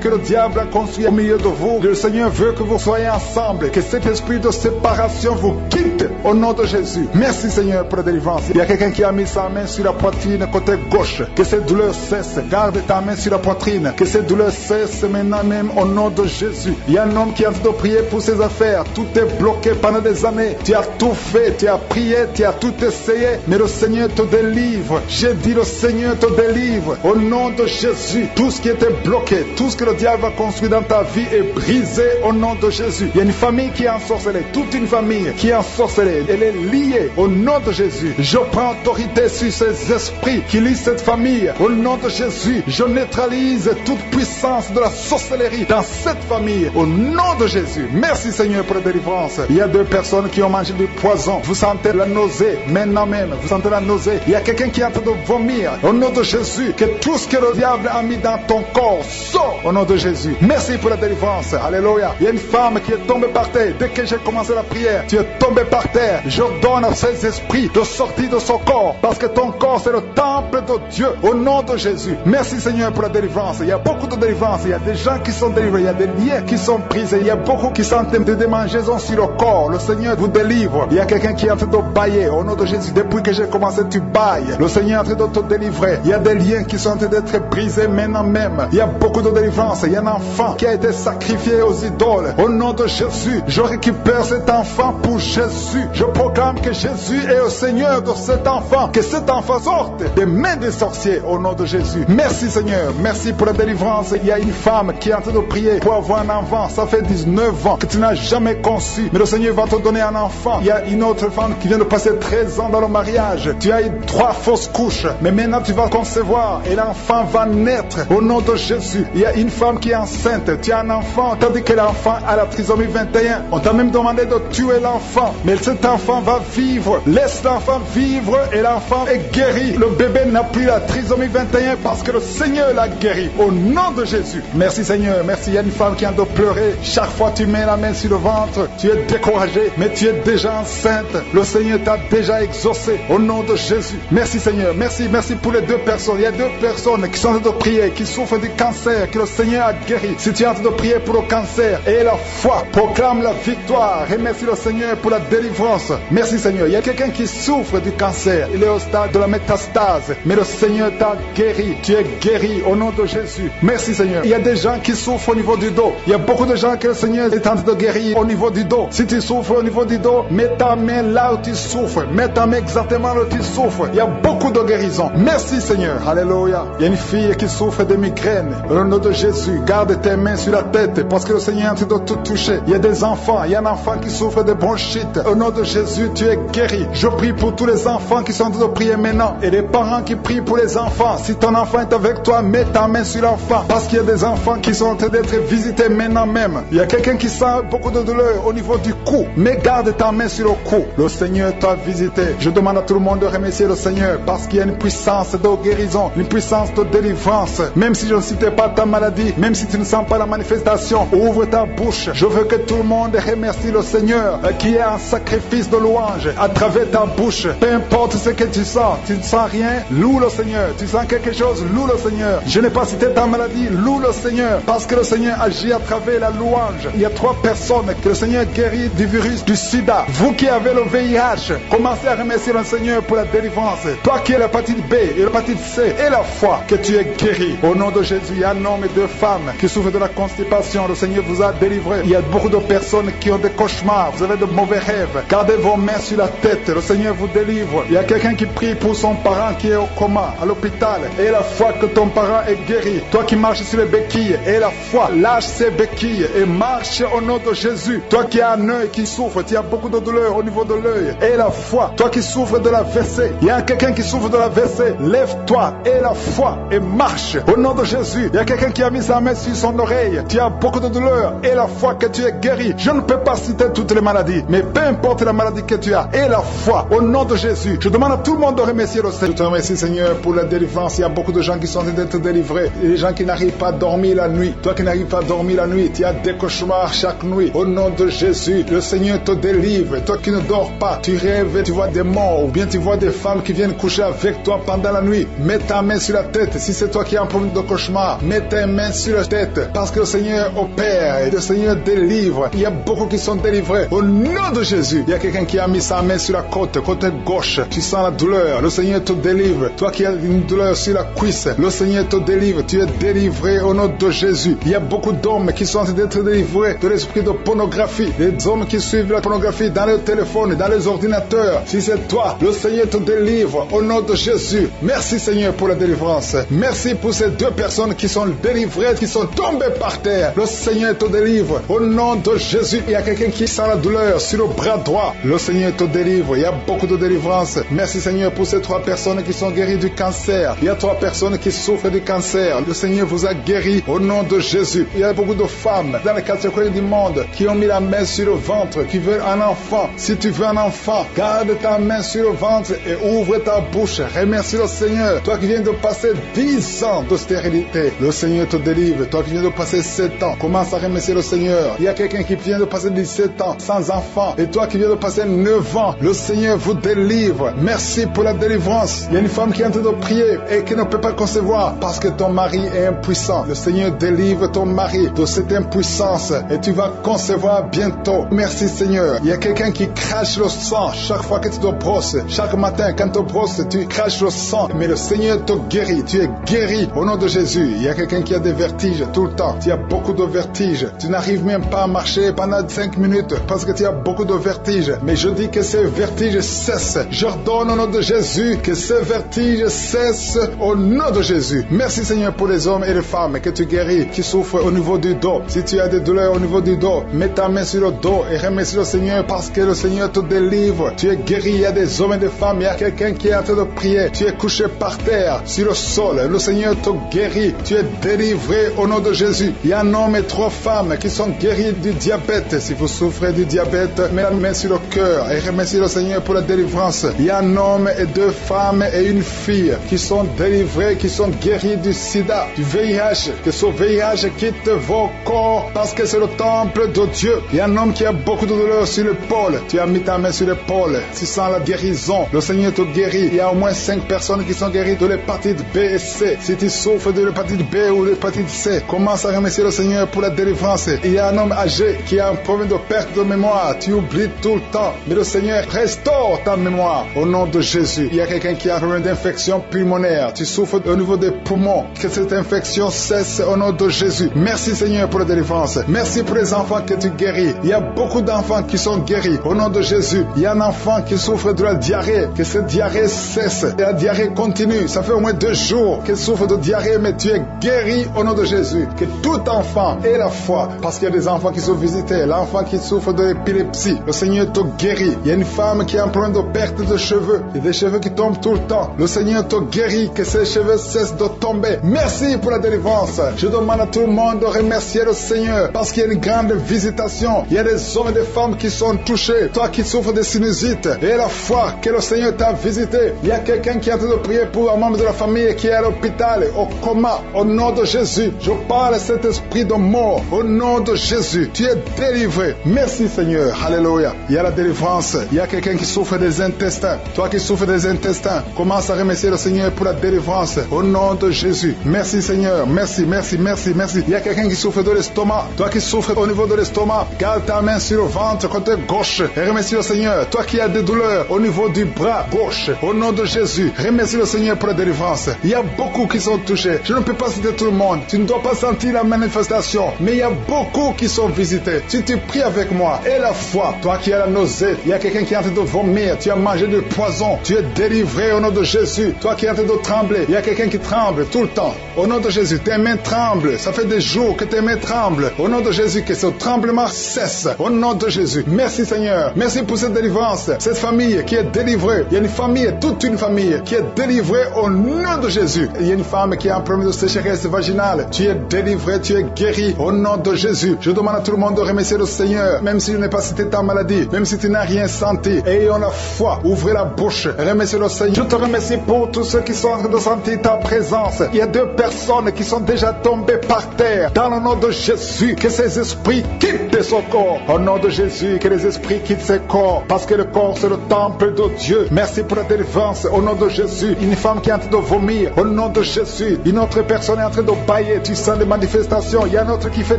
que le diable a construit au milieu de vous. Le Seigneur veut que vous soyez ensemble, que cet esprit de séparation vous quitte au nom de Jésus. Merci Seigneur pour la délivrance. Il y a quelqu'un qui a mis sa main sur la poitrine côté gauche. Que cette douleur cesse. Garde ta main sur la poitrine. Que cette douleur cesse maintenant même au nom de Jésus. Il y a un homme qui est en train de prier pour ses affaires. Tout est bloqué pendant des années. Tu as tout fait, tu as prié, tu as tout essayé, mais le Seigneur te délivre. J'ai dit le Seigneur te délivre au nom de Jésus. Tout ce qui était bloqué, tout ce que le diable a construit dans ta vie est brisé au nom de Jésus. Il y a une famille qui est ensorcelée, toute une famille qui est ensorcelée. Elle est liée au nom de Jésus. Je prends autorité sur ces esprits qui lient cette famille. Au nom de Jésus, je neutralise toute puissance de la sorcellerie dans cette famille. Au nom de Jésus. Merci Seigneur pour la délivrance. Il y a deux personnes qui ont mangé du poison. Vous sentez la nausée maintenant même. Vous sentez la nausée. Il y a quelqu'un qui est en train de vomir. Au nom de Jésus, que tout ce que le diable a mis dans ton corps sort au nom de Jésus. Merci pour la délivrance. Alléluia. Il y a une femme qui est tombée par terre. Dès que j'ai commencé la prière, tu es tombé par terre. Je donne à ces esprits de sortir de son corps. Parce que ton corps c'est le temple de Dieu. Au nom de Jésus. Merci Seigneur pour la délivrance. Il y a beaucoup de délivrance. Il y a des gens qui sont délivrés. Il y a des liens qui sont brisés. Il y a beaucoup qui sont en train de démangeaisons sur le corps. Le Seigneur vous délivre. Il y a quelqu'un qui est en train de bailler. Au nom de Jésus, depuis que j'ai commencé, tu bailles. Le Seigneur est en train de te délivrer. Il y a des liens qui sont en train d'être brisés maintenant même. Il y a beaucoup de délivrance. Il y a un enfant qui a été sacrifié aux idoles. Au nom de Jésus, je récupère cet enfant pour Jésus. Je proclame que Jésus est le Seigneur de cet enfant. Que cet enfant sorte des mains des sorciers au nom de Jésus. Merci Seigneur. Merci pour la délivrance. Il y a une femme qui est en train de prier pour avoir un enfant. Ça fait 19 ans que tu n'as jamais conçu. Mais le Seigneur va te donner un enfant. Il y a une autre femme qui vient de passer 13 ans dans le mariage. Tu as eu 3 fausses couches. Mais maintenant tu vas concevoir et l'enfant va naître au nom de Jésus. Il y a une femme qui est enceinte. Tu as un enfant tandis que l'enfant a la trisomie 21. On t'a même demandé de tuer l'enfant. Mais cet enfant va vivre. Laisse l'enfant vivre et l'enfant est guéri. Le bébé n'a plus la trisomie 21 parce que le Seigneur l'a guéri. Au nom de Jésus. Merci Seigneur. Merci. Il y a une femme qui a de pleurer. Chaque fois tu mets la main sur le ventre, tu es découragé, mais tu es déjà enceinte. Le Seigneur t'a déjà exaucé. Au nom de Jésus. Merci Seigneur. Merci. Merci pour les deux personnes. Il y a deux personnes qui sont en train de prier, qui souffrent du cancer, que le Seigneur a guéri. Si tu es en train de prier pour le cancer et la foi, proclame la victoire. Remercie le Seigneur pour la délivrance. Merci Seigneur. Il y a quelqu'un qui souffre du cancer. Il est au stade de la métastase. Mais le Seigneur t'a guéri. Tu es guéri au nom de Jésus. Merci Seigneur. Il y a des gens qui souffrent au niveau du dos. Il y a beaucoup de gens que le Seigneur est en train de guérir au niveau du dos. Si tu souffres au niveau du dos, mets ta main là où tu souffres. Mets ta main exactement là où tu souffres. Il y a beaucoup de guérisons. Merci Seigneur. Alléluia. Il y a une fille qui souffre de migraines. Au nom de Jésus, garde tes mains sur la tête parce que le Seigneur est en train de tout toucher. Il y a des enfants. Il y a un enfant qui souffre de bronchite. Au nom de Jésus, tu es guéri. Je prie pour tous les enfants qui sont en train de prier maintenant et les parents qui prient pour les enfants. Si ton enfant est avec toi, mets ta main sur l'enfant parce qu'il y a des enfants qui sont en train d'être visités maintenant même. Il y a quelqu'un qui sent beaucoup de douleur au niveau du cou, mais garde ta main sur le cou. Le Seigneur t'a visité. Je demande à tout le monde de remercier le Seigneur parce qu'il y a une puissance de guérison, une puissance de délivrance. Même si je ne citais pas ta maladie, même si tu ne sens pas la manifestation, ouvre ta bouche. Je veux que tout le monde remercie le Seigneur qui est un sacrifice de louange à travers ta bouche. Peu importe ce que tu sens, tu ne sens rien, loue le Seigneur. Tu sens quelque chose, loue le Seigneur. Je n'ai pas cité ta maladie, loue le Seigneur parce que le Seigneur agit à travers la louange. Il y a 3 personnes que le Seigneur guérit du virus du sida. Vous qui avez le VIH, commencez à remercier le Seigneur pour la délivrance. Toi qui as l'hépatite B et l'hépatite C et la foi, que tu es guéri. Au nom de Jésus, il y a un homme et 2 femmes qui souffrent de la constipation. Le Seigneur vous a délivré. Il y a beaucoup de personnes qui ont des cauchemars. Vous avez de mauvais rêves. Gardez vos mains sur la tête. Le Seigneur vous délivre. Il y a quelqu'un qui prie pour son parent qui est au coma, à l'hôpital. Et la foi que ton parent est guéri. Toi qui marches sur les béquilles, et la foi, lâche ces béquilles et marche au nom de Jésus. Toi qui as un œil qui souffre, tu as beaucoup de douleur au niveau de l'œil. Et la foi, toi qui souffres de la WC, il y a quelqu'un qui souffre de la WC, lève-toi et la foi et marche au nom de Jésus. Il y a quelqu'un qui a mis sa main sur son oreille, tu as beaucoup de douleur et la foi que tu es guéri. Je ne peux pas citer toutes les maladies, mais peu importe la maladie que tu as et la foi au nom de Jésus. Je demande à tout le monde de remercier le Seigneur. Je te remercie Seigneur pour la délivrance. Il y a beaucoup de gens gens qui sont en train d'être délivrés. Il y a des gens qui n'arrivent pas à dormir la nuit. Toi qui n'arrives pas à dormir la nuit, tu as des cauchemars chaque nuit. Au nom de Jésus, le Seigneur te délivre. Toi qui ne dors pas, tu rêves, tu vois des morts ou bien tu vois des femmes qui viennent coucher avec toi pendant la nuit. Mets ta main sur la tête. Si c'est toi qui as un problème de cauchemar, mets tes mains sur la tête parce que le Seigneur opère et le Seigneur délivre. Il y a beaucoup qui sont délivrés. Au nom de Jésus, il y a quelqu'un qui a mis sa main sur la côte gauche. Tu sens la douleur. Le Seigneur te délivre. Toi qui as une douleur sur la cuisse, le Seigneur te délivre. Tu es délivré au nom de Jésus. Il y a beaucoup d'hommes qui sont en train d'être délivrés de l'esprit de pornographie. Des hommes qui suivent la pornographie dans les téléphones, dans les ordinateurs. Si c'est toi, le Seigneur te délivre au nom de Jésus. Merci Seigneur pour la délivrance. Merci pour ces deux personnes qui sont délivrées, qui sont tombées par terre. Le Seigneur te délivre au nom de Jésus. Il y a quelqu'un qui sent la douleur sur le bras droit. Le Seigneur te délivre. Il y a beaucoup de délivrance. Merci Seigneur pour ces 3 personnes qui sont guéries du cancer. Il y a 3 personnes qui souffrent du cancer. Le Seigneur vous a guéri au nom de Jésus. Il y a beaucoup de femmes dans les 4 coins du monde qui ont mis la main sur le ventre, qui veulent un enfant. Si tu veux un enfant, garde ta main sur le ventre et ouvre ta bouche. Remercie le Seigneur. Toi qui viens de passer 10 ans de stérilité, le Seigneur te délivre. Toi qui viens de passer 7 ans, commence à remercier le Seigneur. Il y a quelqu'un qui vient de passer 17 ans sans enfant. Et toi qui viens de passer 9 ans, le Seigneur vous délivre. Merci pour la délivrance. Il y a une femme qui est en train de prier et qui ne peut pas concevoir parce que ton mari est impuissant. Le Seigneur délivre ton mari de cette impuissance et tu vas concevoir bientôt. Merci Seigneur. Il y a quelqu'un qui crache le sang chaque fois que tu te brosses. Chaque matin quand tu te brosses, tu craches le sang. Mais le Seigneur te guérit. Tu es guéri au nom de Jésus. Il y a quelqu'un qui a des vertiges tout le temps. Tu as beaucoup de vertiges. Tu n'arrives même pas à marcher pendant 5 minutes parce que tu as beaucoup de vertiges. Mais je dis que ces vertiges cessent. J'ordonne au nom de Jésus que ces vertiges cessent au nom de Jésus. Merci Seigneur pour les hommes et les femmes que tu guéris, qui souffrent au niveau du dos. Si tu as des douleurs au niveau du dos, mets ta main sur le dos et remercie le Seigneur parce que le Seigneur te délivre. Tu es guéri. Il y a des hommes et des femmes. Il y a quelqu'un qui est en train de prier. Tu es couché par terre, sur le sol. Le Seigneur te guérit. Tu es délivré au nom de Jésus. Il y a un homme et 3 femmes qui sont guéris du diabète. Si vous souffrez du diabète, mets la main sur le cœur et remercie le Seigneur pour la délivrance. Il y a un homme et 2 femmes et une fille qui sont délivrés, qui sont guéris du sida, du VIH. Que ce VIH quitte vos corps parce que c'est le temple de Dieu. Il y a un homme qui a beaucoup de douleur sur l'épaule. Tu as mis ta main sur l'épaule. Tu sens la guérison. Le Seigneur te guérit. Il y a au moins 5 personnes qui sont guéries de l'hépatite B et C. Si tu souffres de l'hépatite B ou de l'hépatite C, commence à remercier le Seigneur pour la délivrance. Il y a un homme âgé qui a un problème de perte de mémoire. Tu oublies tout le temps. Mais le Seigneur restaure ta mémoire au nom de Jésus. Il y a quelqu'un qui a un problème d'infection pulmonaire. Tu souffres au niveau des poumons. Que cette infection cesse au nom de Jésus. Merci Seigneur pour la délivrance. Merci pour les enfants que tu guéris. Il y a beaucoup d'enfants qui sont guéris au nom de Jésus. Il y a un enfant qui souffre de la diarrhée. Que cette diarrhée cesse. Et la diarrhée continue. Ça fait au moins 2 jours qu'il souffre de diarrhée, mais tu es guéri au nom de Jésus. Que tout enfant ait la foi. Parce qu'il y a des enfants qui sont visités. L'enfant qui souffre de l'épilepsie. Le Seigneur te guérit. Il y a une femme qui a un problème de perte de cheveux. Il y a des cheveux qui tombent tout le temps. Le Seigneur te guérit. Que ces cheveux cessent de tomber. Merci pour la délivrance. Je demande à tout le monde de remercier le Seigneur. Parce qu'il y a une grande visitation. Il y a des hommes et des femmes qui sont touchés. Toi qui souffres de sinusite. Et la foi que le Seigneur t'a visité. Il y a quelqu'un qui est en train de prier pour un membre de la famille qui est à l'hôpital, au coma. Au nom de Jésus. Je parle à cet esprit de mort. Au nom de Jésus. Tu es délivré. Merci Seigneur. Alléluia. Il y a la délivrance. Il y a quelqu'un qui souffre des intestins. Toi qui souffres des intestins, commence à remercier le Seigneur pour la délivrance. Au nom de Jésus. Merci Seigneur. Merci, merci, merci, merci. Il y a quelqu'un qui souffre de l'estomac. Toi qui souffres au niveau de l'estomac, garde ta main sur le ventre côté gauche et remercie le Seigneur. Toi qui as des douleurs au niveau du bras gauche, au nom de Jésus, remercie le Seigneur pour la délivrance. Il y a beaucoup qui sont touchés. Je ne peux pas citer tout le monde. Tu ne dois pas sentir la manifestation, mais il y a beaucoup qui sont visités. Si tu pries avec moi, et la foi, toi qui as la nausée, il y a quelqu'un qui est en train de vomir, tu as mangé du poison, tu es délivré au nom de Jésus. Toi qui es en train de trembler, il y a quelqu'un qui tremble tout le temps. Au nom de Jésus, tes mains tremblent. Ça fait des jours que tes mains tremblent. Au nom de Jésus, que ce tremblement cesse. Au nom de Jésus. Merci Seigneur. Merci pour cette délivrance. Cette famille qui est délivrée. Il y a une famille, toute une famille qui est délivrée au nom de Jésus. Il y a une femme qui a un problème de sécheresse vaginale. Tu es délivré, tu es guéri au nom de Jésus. Je demande à tout le monde de remercier le Seigneur. Même si tu n'es pas cité ta maladie, même si tu n'as rien senti. Ayons la foi. Ouvrez la bouche. Remerciez le Seigneur. Je te remercie pour tous ceux qui sont en train de sentir ta présence. Il y a 2 personnes qui sont déjà tombées par terre. Dans le nom de Jésus, que ces esprits quittent son corps. Au nom de Jésus, que les esprits quittent ses corps. Parce que le corps, c'est le temple de Dieu. Merci pour la délivrance. Au nom de Jésus, une femme qui est en train de vomir. Au nom de Jésus, une autre personne est en train de bailler. Tu sens des manifestations. Il y a un autre qui fait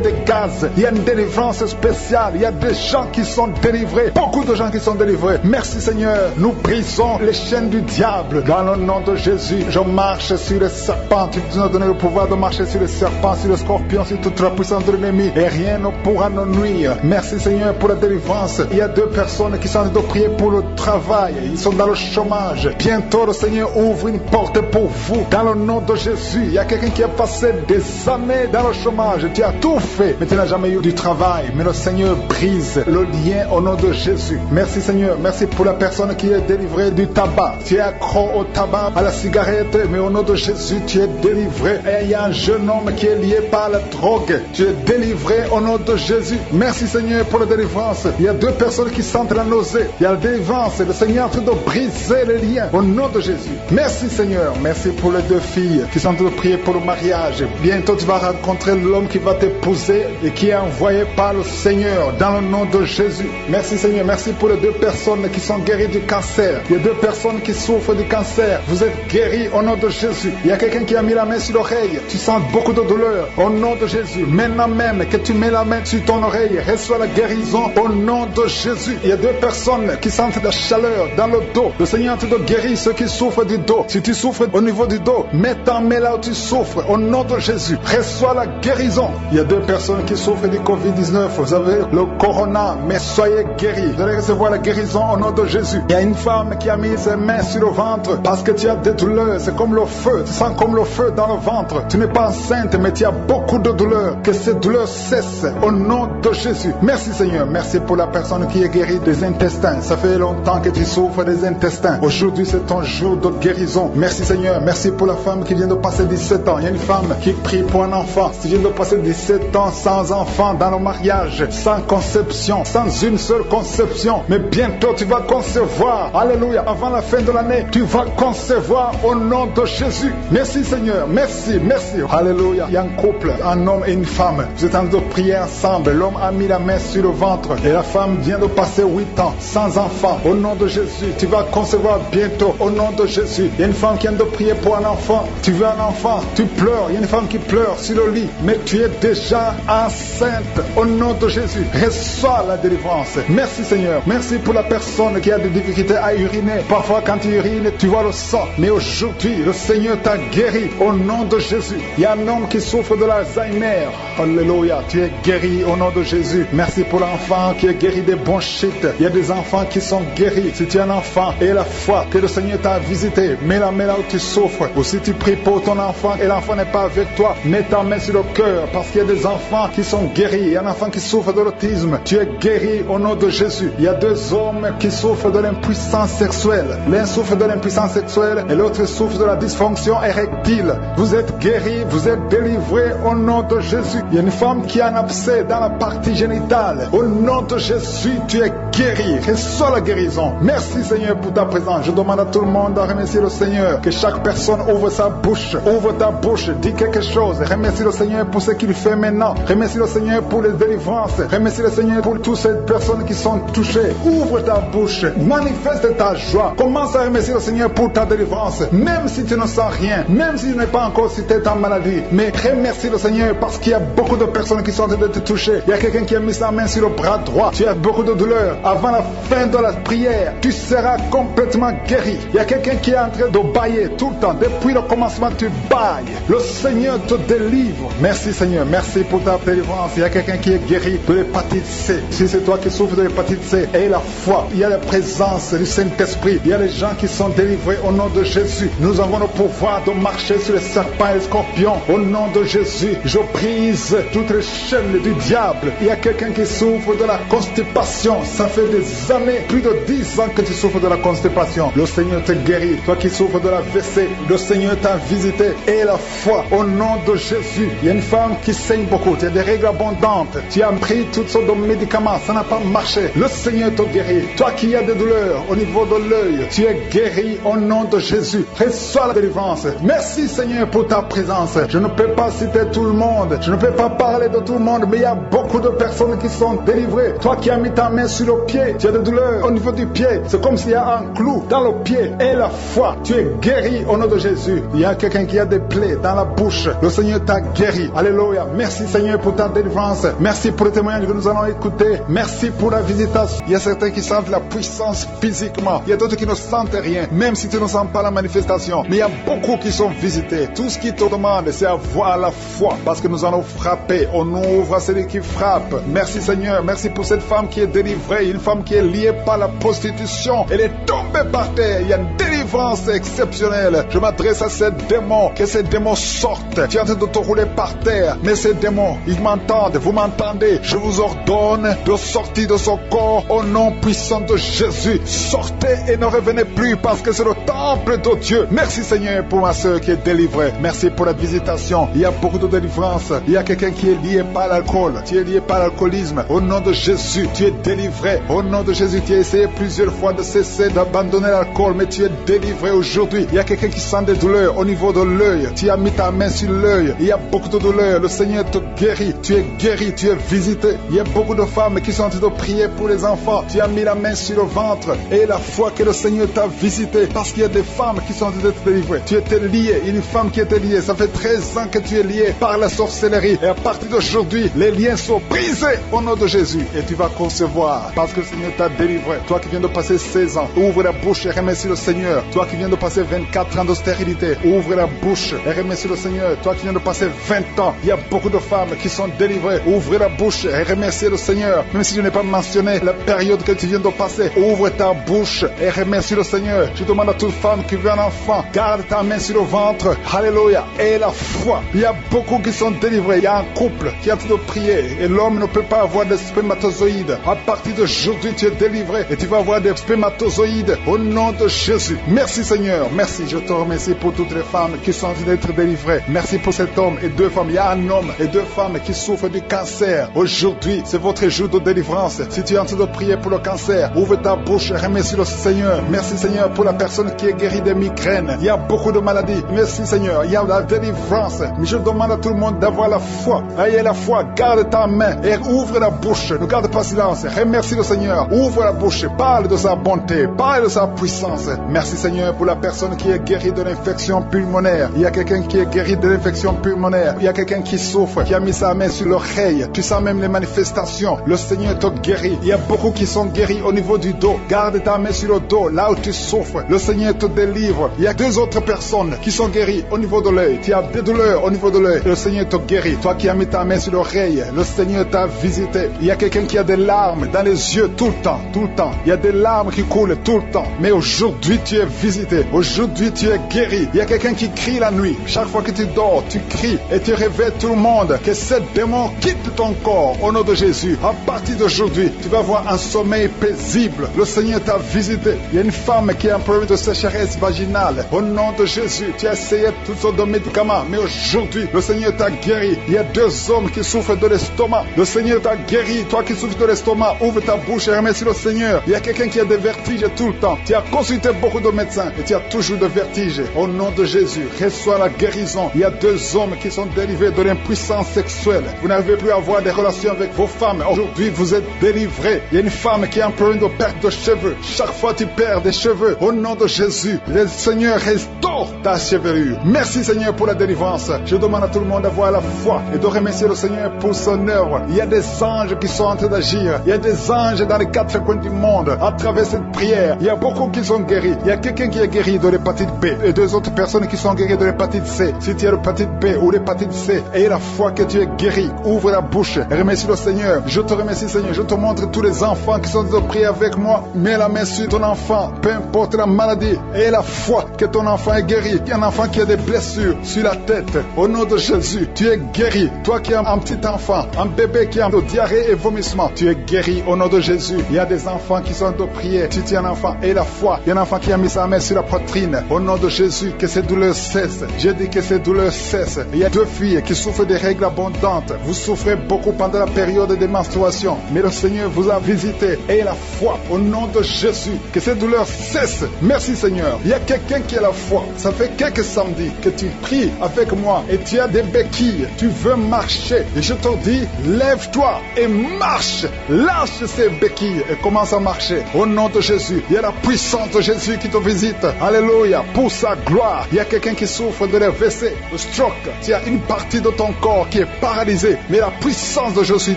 des gaz. Il y a une délivrance spéciale. Il y a des gens qui sont délivrés. Beaucoup de gens qui sont délivrés. Merci Seigneur. Nous brisons les chaînes du diable. Dans le nom de Jésus, je marche sur les serpents. Tu nous as donné le pouvoir de marcher sur les serpents, sur les scorpions, sur toute la puissance de l'ennemi. Et rien ne pourra nous nuire. Merci Seigneur pour la délivrance. Il y a 2 personnes qui sont en train de prier pour le travail. Ils sont dans le chômage. Bientôt le Seigneur ouvre une porte pour vous. Dans le nom de Jésus, il y a quelqu'un qui a passé des années dans le chômage. Tu as tout fait, mais tu n'as jamais eu du travail. Mais le Seigneur brise le lien au nom de Jésus. Merci Seigneur. Merci pour la personne qui est délivrée du tabac. Tu es accro au tabac, à la cigarette, mais au nom de Jésus, tu es délivré. Et il y a un jeune homme qui est lié par la drogue. Tu es délivré au nom de Jésus. Merci Seigneur pour la délivrance. Il y a 2 personnes qui sentent la nausée. Il y a la délivrance. Le Seigneur est en train de briser les liens au nom de Jésus. Merci Seigneur. Merci pour les 2 filles qui sont en train de prier pour le mariage. Bientôt tu vas rencontrer l'homme qui va t'épouser et qui est envoyé par le Seigneur dans le nom de Jésus. Merci Seigneur. Merci pour les 2 personnes qui sont guéries du cancer. Il y a 2 personnes qui souffrent du cancer. Vous êtes guéris au nom de Jésus. Il y a quelqu'un qui a mis la main sur l'oreille. Tu sens beaucoup de douleur au nom de Jésus. Maintenant même que tu mets la main sur ton oreille, reçois la guérison au nom de Jésus. Il y a 2 personnes qui sentent la chaleur dans le dos. Le Seigneur est en train de guérir ceux qui souffrent du dos. Si tu souffres au niveau du dos, mets ta main là où tu souffres au nom de Jésus. Reçois la guérison. Il y a 2 personnes qui souffrent du Covid-19. Vous avez le corona, mais soyez guéris. Vous allez recevoir la guérison au nom de Jésus. Il y a une femme qui a mis ses mains sur le ventre parce que tu as des douleurs. C'est comme le feu. Tu sens comme le feu dans le ventre. Tu n'es pas enceinte, mais tu as beaucoup de douleurs. Que ces douleurs cessent au nom de Jésus. Merci Seigneur. Merci pour la personne qui est guérie des intestins. Ça fait longtemps que tu souffres des intestins. Aujourd'hui, c'est ton jour de guérison. Merci Seigneur. Merci pour la femme qui vient de passer 17 ans. Il y a une femme qui prie pour un enfant. Tu viens de passer 17 ans sans enfant dans le mariage, sans conception, sans une seule conception. Mais bientôt, tu vas concevoir. Alléluia. Avant la fin de l'année, tu vas concevoir au nom de Jésus. Merci Seigneur. Merci, merci. Alléluia. Il y a un couple, un homme et une femme. Vous êtes en train de prier ensemble. L'homme a mis la main sur le ventre et la femme vient de passer 8 ans sans enfant. Au nom de Jésus, tu vas concevoir bientôt. Au nom de Jésus. Il y a une femme qui vient de prier pour un enfant. Tu veux un enfant, tu pleures. Il y a une femme qui pleure sur le lit, mais tu es déjà enceinte. Au nom de Jésus, reçois la délivrance. Merci Seigneur. Merci pour la personne qui a des difficultés à uriner. Parfois quand tu urines, tu vois le sang. Mais aujourd'hui, le Seigneur t'a guéri. Au nom de Jésus. Il y a un homme qui souffre de l'Alzheimer. Alléluia. Tu es guéri au nom de Jésus. Merci pour l'enfant qui est guéri des bronchites. Il y a des enfants qui sont guéris. Si tu es un enfant et la foi que le Seigneur t'a visité, mets la main là où tu souffres. Ou si tu pries pour ton enfant et l'enfant n'est pas avec toi, mets ta main sur le cœur parce qu'il y a des enfants qui sont guéris. Il y a un enfant qui souffre de l'autisme. Tu es guéri au nom de Jésus. Il y a 2 hommes qui souffrent de l'impuissance sexuelle. L'un souffre de l'impuissance sexuelle et l'autre souffre de la dysfonction érectile. Vous êtes guéris, vous êtes délivrés au nom de Jésus. Il y a une femme qui a un abcès dans la partie génitale. Au nom de Jésus, tu es guéri. Reçois la guérison. Merci Seigneur pour ta présence. Je demande à tout le monde de remercier le Seigneur. Que chaque personne ouvre sa bouche. Ouvre ta bouche. Dis quelque chose. Remercie le Seigneur pour ce qu'il fait maintenant. Remercie le Seigneur pour les délivrances. Remercie le Seigneur pour toutes ces personnes qui sont touchées. Ouvre ta bouche. Manifeste ta joie. Commence à remercier le Seigneur pour ta délivrance. Même si tu ne sens rien. Même si tu n'es pas encore cité ta maladie. Mais remercie le Seigneur parce qu'il y a beaucoup de personnes qui sont en train de te toucher. Il y a quelqu'un qui a mis sa main sur le bras droit. Tu as beaucoup de douleur. Avant la fin de la prière, tu seras complètement guéri. Il y a quelqu'un qui est en train de bailler tout le temps. Depuis le commencement, tu bailles. Le Seigneur te délivre. Merci Seigneur. Merci pour ta délivrance. Il y a quelqu'un qui est guéri de l'hépatite C. Si c'est toi qui souffres de l'hépatite C, aie la foi. Il y a la présence du Saint-Esprit. Il y a les gens qui sont délivrés au nom de Jésus. Nous avons le pouvoir de marcher sur les serpents et les scorpions. Au nom de Jésus, je brise toutes les chaînes du diable. Il y a quelqu'un qui souffre de la constipation. Ça fait des années, plus de 10 ans que tu souffres de la constipation. Le Seigneur te guérit. Toi qui souffres de la WC, le Seigneur t'a visité. Et la foi au nom de Jésus. Il y a une femme qui saigne beaucoup. Tu as des règles abondantes. Tu as pris toutes sortes de médicaments. Ça n'a pas marché. Le Seigneur te guérit. Toi qui as des douleurs au niveau de l'œil, tu es guéri au nom de Jésus. Reçois la délivrance. délivrance. Merci Seigneur pour ta présence. Je ne peux pas citer tout le monde. Je ne peux pas parler de tout le monde, mais il y a beaucoup de personnes qui sont délivrées. Toi qui as mis ta main sur le pied, tu as des douleurs au niveau du pied. C'est comme s'il y a un clou dans le pied. Et la foi, tu es guéri au nom de Jésus. Il y a quelqu'un qui a des plaies dans la bouche. Le Seigneur t'a guéri. Alléluia. Merci Seigneur pour ta délivrance. Merci pour le témoignage que nous allons écouter. Merci pour la visitation. Il y a certains qui sentent la puissance physiquement. Il y a d'autres qui ne sentent rien, même si tu ne sens pas la manifestation. Mais il y a beaucoup qui sont visités. Tout ce qui te demande, c'est avoir la foi. Parce que nous allons frapper. On ouvre à celui qui frappe. Merci Seigneur. Merci pour cette femme qui est délivrée. Une femme qui est liée par la prostitution. Elle est tombée par terre. Il y a une délivrance exceptionnelle. Je m'adresse à ces démons. Que ces démons sortent. Tu es en train de te rouler par terre. Mais ces démons, ils m'entendent. Vous m'entendez. Je vous ordonne de sortir de son corps au nom puissant de Jésus. Sortez et ne revenez plus parce que c'est le temple de Dieu. Merci Seigneur pour ma soeur qui est délivrée. Merci pour la visitation. Il y a beaucoup de délivrance. Il y a quelqu'un qui est lié par l'alcool. Tu es lié par l'alcoolisme. Au nom de Jésus, tu es délivré. Au nom de Jésus, tu as essayé plusieurs fois de cesser d'abandonner l'alcool, mais tu es délivré aujourd'hui. Il y a quelqu'un qui sent des douleurs au niveau de l'œil. Tu as mis ta main sur l'œil. Il y a beaucoup de douleurs. Le Seigneur te guérit. Tu es guéri. Tu es visité. Il y a beaucoup de femmes qui sont en train de prier pour les enfants. Tu as mis la main sur le ventre et la foi que le Seigneur t'a visité. Parce qu'il y a des femmes qui sont en train d'être délivrées. Tu étais lié. Une femme qui était liée. Ça fait 13 ans que tu es lié par la sorcellerie. Et à partir d'aujourd'hui, les liens sont brisés au nom de Jésus. Et tu vas concevoir parce que le Seigneur t'a délivré. Toi qui viens de passer 16 ans, ouvre la bouche et remercie le Seigneur. Toi qui viens de passer 24 ans de stérilité, ouvre la bouche et remercie le Seigneur. Toi qui viens de passer 20 ans, il y a beaucoup de femmes qui sont délivrées. Ouvre la bouche et remercie le Seigneur. Même si je n'ai pas mentionné la période que tu viens de passer, ouvre ta bouche et remercie le Seigneur. Je demande à toute femme qui veut un enfant, garde ta main sur le ventre. Alléluia. Et la foi. Il y a beaucoup qui sont délivrés. Il y a un couple qui a tout de prier et l'homme ne peut pas avoir de spermatozoïdes. À partir d'aujourd'hui, tu es délivré et tu vas avoir des spermatozoïdes au nom de Jésus. Merci Seigneur. Merci. Je te remercie pour toutes les femmes qui sont en train d'être délivrées. Merci pour cet homme et deux femmes. Il y a un homme et deux femmes qui souffrent du cancer. Aujourd'hui, c'est votre jour de délivrance. Si tu es en train de prier pour le cancer, ouvre ta bouche et remercie le Seigneur. Merci Seigneur pour la personne qui est guérie des migraines. Il y a beaucoup de maladies. Merci Seigneur. Il y a la délivrance. Mais je demande à tout le monde d'avoir la foi. Ayez la foi. Garde ta main et ouvre la bouche. Ne garde pas silence. Remercie le Seigneur. Ouvre la bouche. Parle de sa bonté. Parle de sa puissance. Merci Seigneur pour la personne qui est guérie de l'infection pulmonaire. Il y a quelqu'un qui est guéri de l'infection pulmonaire. Il y a quelqu'un qui souffre, qui a mis sa main sur l'oreille. Tu sens même les manifestations. Le Seigneur te guérit. Il y a beaucoup qui sont guéris au niveau du dos. Garde ta main sur le dos, là où tu souffres. Le Seigneur te délivre. Il y a deux autres personnes qui sont guéries au niveau de l'œil. Tu as des douleurs au niveau de l'œil. Le Seigneur te guérit. Toi qui as mis ta main sur l'oreille, le Seigneur t'a visité. Il y a quelqu'un qui a des larmes dans les yeux tout le temps, tout le temps. Il y a des larmes qui coulent tout le temps. Mais aujourd'hui, tu es visité. Aujourd'hui, tu es guéri. Il y a quelqu'un qui crie la nuit. Chaque fois que tu dors, tu cries et tu réveilles tout le monde. Que ce démon quitte ton corps au nom de Jésus. À partir d'aujourd'hui, tu vas avoir un sommeil paisible. Le Seigneur t'a visité. Il y a une femme qui a un problème de sécheresse vaginale. Au nom de Jésus, tu as essayé toutes sortes de médicaments. Mais aujourd'hui, le Seigneur t'a guéri. Il y a deux hommes qui souffrent de l'estomac. Le Seigneur t'a guéri. Toi qui souffres de l'estomac, ouvre ta bouche et remercie le Seigneur. Il y a quelqu'un qui a des vertiges tout le temps. Tu as consulté beaucoup de médecins et tu as toujours des vertiges. Au nom de Jésus, reçois la guérison. Il y a deux hommes qui sont délivrés de l'impuissance sexuelle. Vous n'avez plus à avoir des relations avec vos femmes. Aujourd'hui, vous êtes délivrés. Il y a une femme qui a un problème de perte de cheveux. Chaque fois tu perds des cheveux. Au nom de Jésus, le Seigneur restaure ta chevelure. Merci Seigneur pour la délivrance. Je demande à tout le monde d'avoir la foi et de remercier le Seigneur pour son œuvre. Il y a des anges qui sont en train d'agir. Il y a des anges dans les quatre coins du monde. À travers cette prière, il y a beaucoup qui sont guéris. Il y a quelqu'un qui est guéri de l'hépatite B et deux autres personnes qui sont guéries de l'hépatite C. Si tu as l'hépatite B ou l'hépatite C, aie la foi que tu es guéri. Ouvre la bouche et remercie le Seigneur. Je te remercie Seigneur. Je te montre tous les enfants qui sont en train de prier avec moi. Mets la main sur ton enfant, peu importe la maladie. Aie la foi que ton enfant est guéri. Il y a un enfant qui a des blessures sur la tête. Au nom de Jésus, tu es guéri. Toi qui as un petit enfant, un bébé qui a de diarrhée et vomissement, tu es guéri au nom de Jésus. Il y a des enfants qui sont en train de prier. Si tu es un enfant, aie la foi. Il y a un enfant qui a mis sa main sur la poitrine. Au nom de Jésus, que ces douleurs cessent. Je dis que ces douleurs cessent. Il y a deux filles qui souffrent des règles abondantes. Vous souffrez beaucoup pendant la période de menstruation. Mais le Seigneur vous a visité. Ayez la foi au nom de Jésus. Que ces douleurs cessent. Merci Seigneur. Il y a quelqu'un qui a la foi. fois, ça fait quelques samedis que tu pries avec moi et tu as des béquilles, tu veux marcher. Et je te dis, lève-toi et marche. Lâche ces béquilles et commence à marcher. Au nom de Jésus, il y a la puissance de Jésus qui te visite. Alléluia, pour sa gloire. Il y a quelqu'un qui souffre de l'AVC, de stroke. Tu as une partie de ton corps qui est paralysée, mais la puissance de Jésus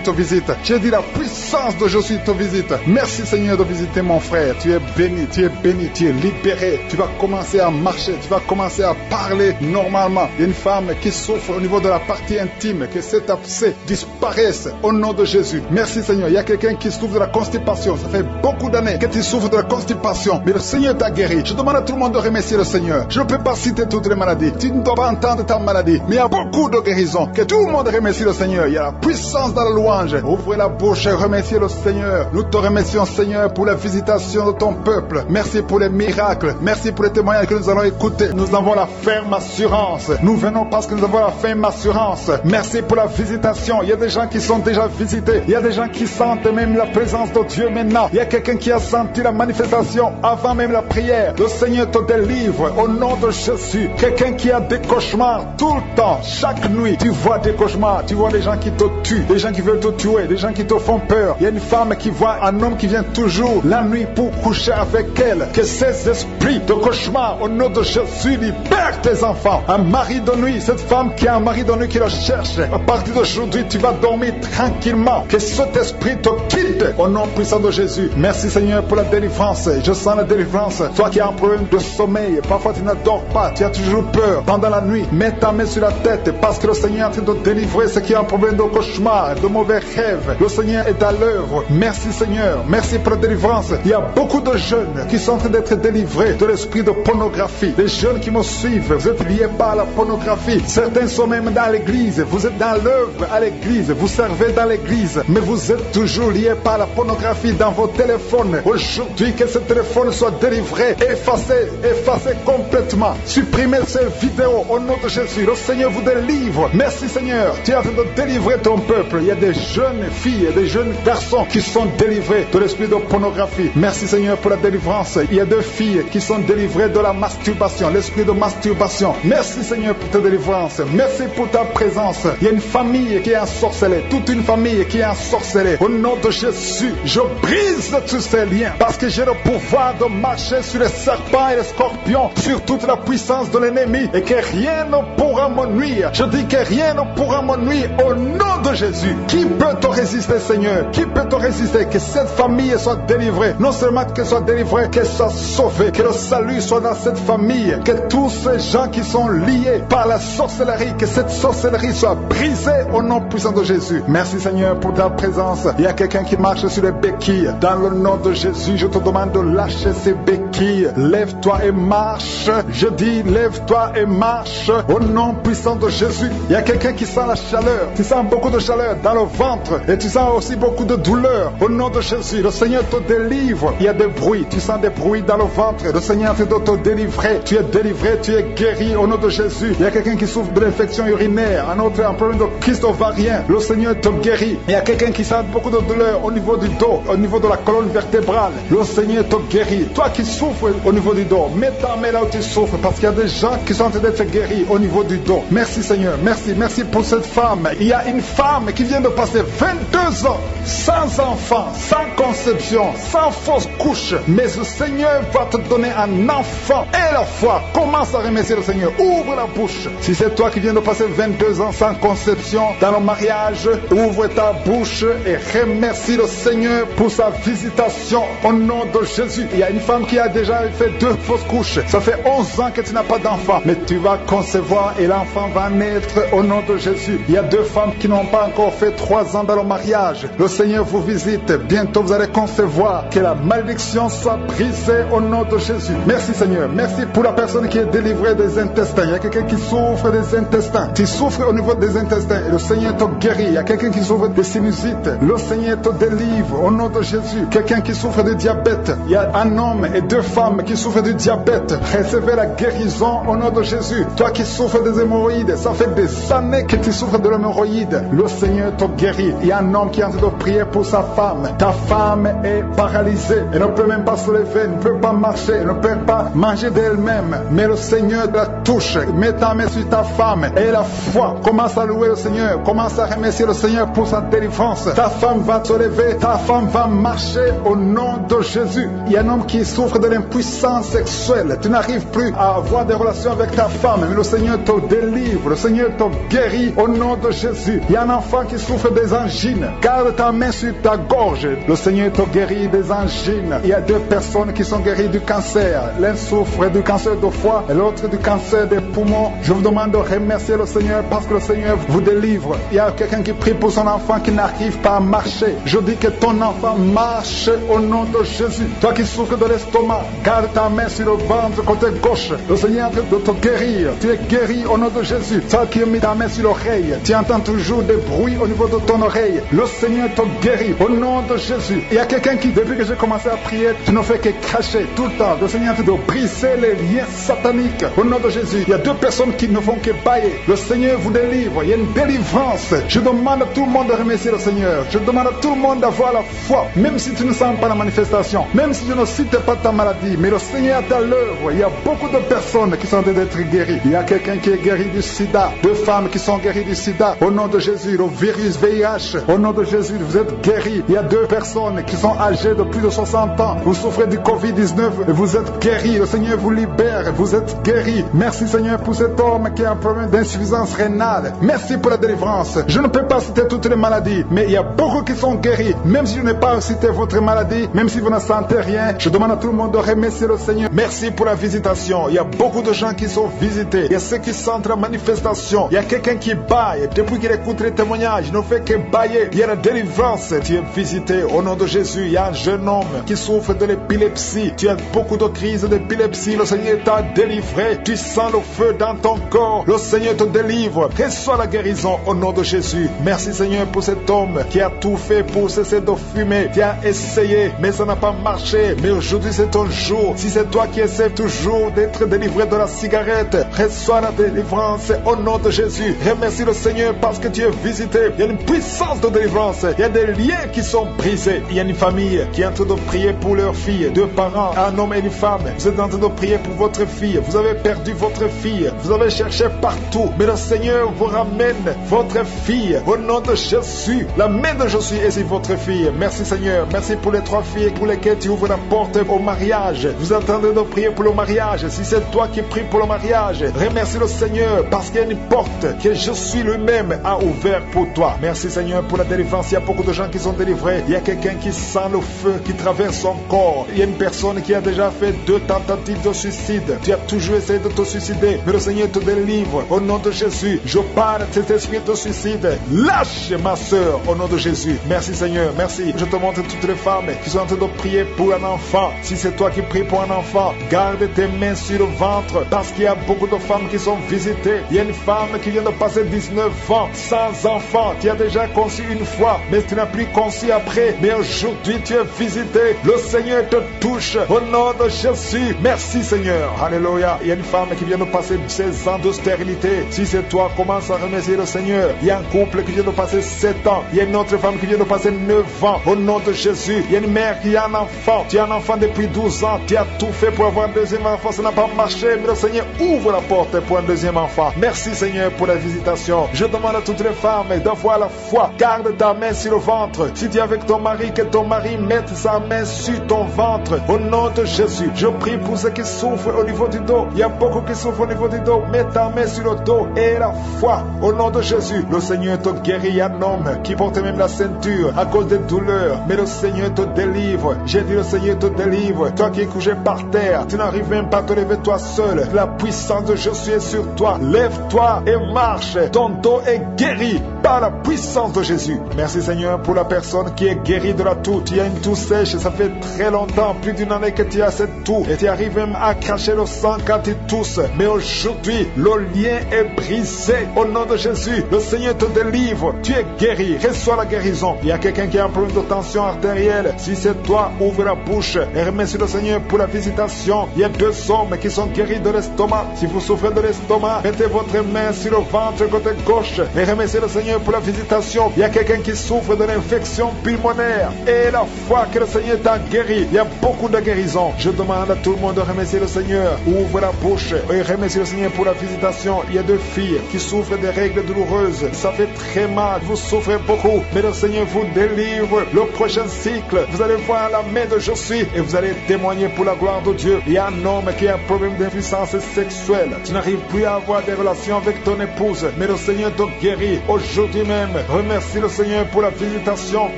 te visite. J'ai dit la puissance de Jésus te visite. Merci Seigneur de visiter mon frère. Tu es béni, tu es béni, tu es libéré. Tu vas commencer à marcher, tu vas commencer à parler normalement. Il y a une femme qui souffre au niveau de la partie intime, que cet abcès disparaisse au nom de Jésus. Merci Seigneur. Il y a quelqu'un qui souffre de la constipation. Ça fait beaucoup d'années que tu souffres de la constipation, mais le Seigneur t'a guéri. Je demande à tout le monde de remercier le Seigneur. Je ne peux pas citer toutes les maladies. Tu ne dois pas entendre ta maladie, mais il y a beaucoup de guérisons. Que tout le monde remercie le Seigneur. Il y a la puissance dans la louange. Ouvrez la bouche et remerciez le Seigneur. Nous te remercions Seigneur pour la visitation de ton peuple. Merci pour les miracles. Merci pour les témoignages que nous allons écouter. Nous avons la ferme assurance. Nous venons parce que nous avons la ferme assurance. Merci pour la visitation. Il y a des gens qui sont déjà visités. Il y a des gens qui sentent même la présence de Dieu maintenant. Il y a quelqu'un qui a senti la manifestation avant même la prière. Le Seigneur te délivre au nom de Jésus. Quelqu'un qui a des cauchemars tout le temps, chaque nuit, tu vois des cauchemars, tu vois des gens qui te tuent, des gens qui veulent te tuer, des gens qui te font peur. Il y a une femme qui voit un homme qui vient toujours la nuit pour coucher avec elle. Que ces esprits de cauchemar, au nom de Jésus, libèrent tes enfants. Un mari de nuit, cette femme qui a un mari de nuit qui le cherche, à partir d'aujourd'hui, tu vas dormir tranquillement. Que cet esprit te quitte au nom puissant de Jésus. Merci Seigneur pour la délivrance. Je sens la délivrance. Toi qui as un problème de sommeil, parfois tu n'adores pas, tu as toujours peur pendant la nuit. Mets ta main sur la tête parce que le Seigneur est en train de délivrer ceux qui ont un problème de cauchemar, de mauvais rêves. Le Seigneur est à l'œuvre. Merci Seigneur. Merci pour la délivrance. Il y a beaucoup de jeunes qui sont en train d'être délivrés de l'esprit de pornographie. Les jeunes qui me suivent, vous êtes liés par la pornographie. Certains sont même dans l'église. Vous êtes dans l'œuvre à l'église. Vous servez dans l'église. Mais vous êtes toujours liés par la pornographie dans vos téléphones. Aujourd'hui, que ce téléphone soit délivré, effacé complètement. Supprimez ces vidéos au nom de Jésus. Le Seigneur vous délivre. Merci Seigneur. Tu es en train de délivrer ton peuple. Il y a des jeunes filles et des jeunes garçons qui sont délivrés de l'esprit de pornographie. Merci Seigneur pour la délivrance. Il y a 2 filles qui sont délivrées de la masturbation, l'esprit de masturbation. Merci Seigneur pour ta délivrance. Merci pour ta présence. Il y a une famille qui est ensorcelée, toute une famille qui est ensorcelée. Au nom de Jésus, je brise tous ces liens parce que j'ai le pouvoir de marcher sur les serpents et les scorpions, sur toute la puissance de l'ennemi, et que rien ne pourra me nuire. Je dis que rien ne pourra me nuire au nom de Jésus. Qui peut te résister Seigneur? Qui peut te résister? Que cette famille soit délivrée. Non seulement qu'elle soit délivrée, qu'elle soit sauvée. Que le salut soit dans cette famille. Que tous ces gens qui sont liés par la sorcellerie, que cette sorcellerie soit brisée au nom puissant de Jésus. Merci Seigneur pour ta présence. Il y a quelqu'un qui marche sur les béquilles. Dans le nom de Jésus, je te demande de lâcher ces béquilles. Lève-toi et marche. Je dis lève-toi et marche au nom puissant de Jésus. Il y a quelqu'un qui sent la chaleur. Tu sens beaucoup de chaleur dans le ventre et tu sens aussi beaucoup de douleur. Au nom de Jésus, le Seigneur te délivre. Il y a des bruits. Tu sens des bruits dans le ventre. Le Seigneur est en train de te délivrer. Tu es délivré, tu es guéri au nom de Jésus. Il y a quelqu'un qui souffre de l'infection urinaire, un autre un problème de kyste ovarien. Le Seigneur te guérit. Il y a quelqu'un qui sent beaucoup de douleur au niveau du dos, au niveau de la colonne vertébrale. Le Seigneur te guérit. Toi qui souffres au niveau du dos, mets ta main là où tu souffres parce qu'il y a des gens qui sont en train d'être guéris au niveau du dos. Merci Seigneur. Merci. Merci pour cette femme. Il y a une femme qui vient de passer 22 ans sans enfant, sans conception, sans fausse couche. Mais le Seigneur va te donner un enfant. Et la foi, commence à remercier le Seigneur. Ouvre la bouche. Si c'est toi qui viens de passer 22 ans sans conception dans le mariage, ouvre ta bouche et remercie le Seigneur pour sa visitation au nom de Jésus. Il y a une femme qui a déjà fait 2 fausses couches. Ça fait 11 ans que tu n'as pas d'enfant. Mais tu vas concevoir et l'enfant va naître au nom de Jésus. Il y a 2 femmes qui n'ont pas encore fait 3 ans dans le mariage. Le Seigneur vous visite. Bientôt vous allez concevoir. Que la malédiction soit brisée au nom de Jésus. Merci Seigneur. Merci pour la personne qui est délivrée des intestins. Il y a quelqu'un qui souffre des intestins. Tu souffres au niveau des intestins et le Seigneur te guérit. Il y a quelqu'un qui souffre des sinusites. Le Seigneur te délivre au nom de Jésus. Quelqu'un qui souffre de diabète. Il y a un homme et 2 femmes qui souffrent du diabète. Recevez la guérison au nom de Jésus. Toi qui souffres des hémorroïdes, ça fait des années que tu souffres de l'hémorroïde. Le Seigneur te guérit. Il y a un homme qui est en train de prier pour sa femme. Ta femme est paralysée. Elle ne peut même pas se lever, elle ne peut pas marcher, elle ne ne peut pas manger d'elle-même, mais le Seigneur la touche. Mets ta main sur ta femme et la foi. Commence à louer le Seigneur, commence à remercier le Seigneur pour sa délivrance. Ta femme va se lever, ta femme va marcher au nom de Jésus. Il y a un homme qui souffre de l'impuissance sexuelle. Tu n'arrives plus à avoir des relations avec ta femme, mais le Seigneur te délivre, le Seigneur te guérit au nom de Jésus. Il y a un enfant qui souffre des angines. Garde ta main sur ta gorge. Le Seigneur te guérit des angines. Il y a 2 personnes qui sont guéries du cancer. L'un souffre du cancer de foie et l'autre du cancer des poumons. Je vous demande de remercier le Seigneur parce que le Seigneur vous délivre. Il y a quelqu'un qui prie pour son enfant qui n'arrive pas à marcher. Je dis que ton enfant marche au nom de Jésus. Toi qui souffres de l'estomac, garde ta main sur le ventre côté gauche. Le Seigneur est en train de te guérir. Tu es guéri au nom de Jésus. Toi qui as mis ta main sur l'oreille, tu entends toujours des bruits au niveau de ton oreille. Le Seigneur te guérit au nom de Jésus. Il y a quelqu'un qui, depuis que j'ai commencé à prier, tu ne fais que cracher tout le temps. Le Seigneur te dit de briser les liens sataniques au nom de Jésus. Il y a 2 personnes qui ne font que bailler. Le Seigneur vous délivre. Il y a une délivrance. Je demande à tout le monde de remercier le Seigneur. Je demande à tout le monde d'avoir la foi. Même si tu ne sens pas la manifestation, même si tu ne cites pas ta maladie, mais le Seigneur est à l'œuvre. Il y a beaucoup de personnes qui sont en train d'être guéries. Il y a quelqu'un qui est guéri du sida. 2 femmes qui sont guéries du sida. Au nom de Jésus, le virus VIH. Au nom de Jésus, vous êtes guéris. Il y a 2 personnes qui sont âgées de plus de 60 ans. Vous souffrez du Covid-19 et vous êtes guéris. Le Seigneur vous libère. Vous êtes guéris. Merci Seigneur pour cet homme qui a un problème d'insuffisance rénale. Merci pour la délivrance. Je ne peux pas citer toutes les maladies, mais il y a beaucoup qui sont guéris. Même si je n'ai pas cité votre maladie, même si vous ne sentez rien, je demande à tout le monde de remercier le Seigneur. Merci pour la visitation. Il y a beaucoup de gens qui sont visités. Il y a ceux qui sentent la manifestation. Il y a quelqu'un qui baille. Depuis qu'il écoute les témoignages, il ne fait que bailler. Il y a la délivrance. Tu es visité au nom de Jésus. Il y a un jeune homme qui souffre de l'épilepsie. Tu as beaucoup de crises d'épilepsie. Le Seigneur t'a délivré. Tu sens le feu dans ton corps. Le Seigneur te délivre. Reçois la guérison au nom de Jésus. Merci Seigneur pour cet homme qui a tout fait pour cesser de fumer. Tu as essayé, mais ça n'a pas marché. Mais aujourd'hui c'est ton jour. Si c'est toi qui essaies toujours d'être délivré de la cigarette, reçois la délivrance au nom de Jésus. Remercie le Seigneur parce que tu es visité. Il y a une puissance de délivrance. Il y a des liens qui sont brisés. Il y a une famille qui est en train de prier pour leur fille. 2 parents, un homme et une femme. Vous êtes en train de prier pour votre fille. Vous avez perdu votre fille. Vous avez cherché partout. Mais le Seigneur vous ramène votre fille au nom de Jésus. La main de Jésus est sur votre fille. Merci Seigneur. Merci pour les 3 filles pour lesquelles tu ouvres la porte au mariage. Vous êtes en train de prier pour le mariage. Si c'est toi qui pries pour le mariage, remercie le Seigneur parce qu'il y a une porte que Jésus lui-même a ouverte pour toi. Merci Seigneur pour la délivrance. Il y a beaucoup de gens qui sont délivrés. Il y a quelqu'un qui sent le feu qui traverse son corps. Il y a une personne qui a déjà fait 2 tentatives de suicide. Tu as toujours essayé de te suicider, mais le Seigneur te délivre au nom de Jésus. Je parle de cet esprit de suicide. Lâche ma soeur au nom de Jésus. Merci Seigneur, merci. Je te montre toutes les femmes qui sont en train de prier pour un enfant. Si c'est toi qui pries pour un enfant, garde tes mains sur le ventre parce qu'il y a beaucoup de femmes qui sont visitées. Il y a une femme qui vient de passer 19 ans sans enfant. Tu as déjà conçu une fois, mais tu n'as plus conçu après. Mais aujourd'hui tu es visité. Le Seigneur te touche au nom de Jésus. Merci Seigneur. Alléluia. Il y a une femme qui vient de passer 16 ans de stérilité. Si c'est toi, commence à remercier le Seigneur. Il y a un couple qui vient de passer 7 ans. Il y a une autre femme qui vient de passer 9 ans. Au nom de Jésus. Il y a une mère qui a un enfant. Tu as un enfant depuis 12 ans. Tu as tout fait pour avoir un deuxième enfant. Ça n'a pas marché. Mais le Seigneur ouvre la porte pour un deuxième enfant. Merci Seigneur pour la visitation. Je demande à toutes les femmes d'avoir la foi. Garde ta main sur le ventre. Si tu es avec ton mari, que ton mari mette sa main sur ton ventre. Au nom de Jésus. Je prie pour ceux qui souffrent au niveau du dos. Il y a beaucoup qui souffrent au niveau du dos. Mets ta main sur le dos et la foi. Au nom de Jésus. Le Seigneur te guérit. Il y a un homme qui porte même la ceinture à cause des douleurs. Mais le Seigneur te délivre. J'ai dit le Seigneur te délivre. Toi qui es couché par terre, tu n'arrives même pas à te lever toi seul. La puissance de Jésus est sur toi. Lève-toi et marche. Ton dos est guéri par la puissance de Jésus. Merci Seigneur pour la personne qui est guérie de la toux. Tu as une toux sèche, ça fait très longtemps, plus d'une année que tu as cette toux. Et tu arrives même à cracher le sang quand tu tousses. Mais aujourd'hui, le lien est brisé. Au nom de Jésus, le Seigneur te délivre. Tu es guéri. Reçois la guérison. Il y a quelqu'un qui a un problème de tension artérielle. Si c'est toi, ouvre la bouche et remercie le Seigneur pour la visitation. Il y a 2 hommes qui sont guéris de l'estomac. Si vous souffrez de l'estomac, mettez votre main sur le ventre côté gauche et remerciez le Seigneur Seigneur, pour la visitation. Il y a quelqu'un qui souffre de l'infection pulmonaire. Et la foi que le Seigneur t'a guéri. Il y a beaucoup de guérisons. Je demande à tout le monde de remercier le Seigneur. Ouvre la bouche et remercie le Seigneur pour la visitation. Il y a 2 filles qui souffrent des règles douloureuses. Ça fait très mal. Vous souffrez beaucoup. Mais le Seigneur vous délivre. Le prochain cycle, vous allez voir la main de Je suis et vous allez témoigner pour la gloire de Dieu. Il y a un homme qui a un problème d'impuissance sexuelle. Tu n'arrives plus à avoir des relations avec ton épouse. Mais le Seigneur te guérit. Aujourd'hui même, remercie le Seigneur pour la visitation.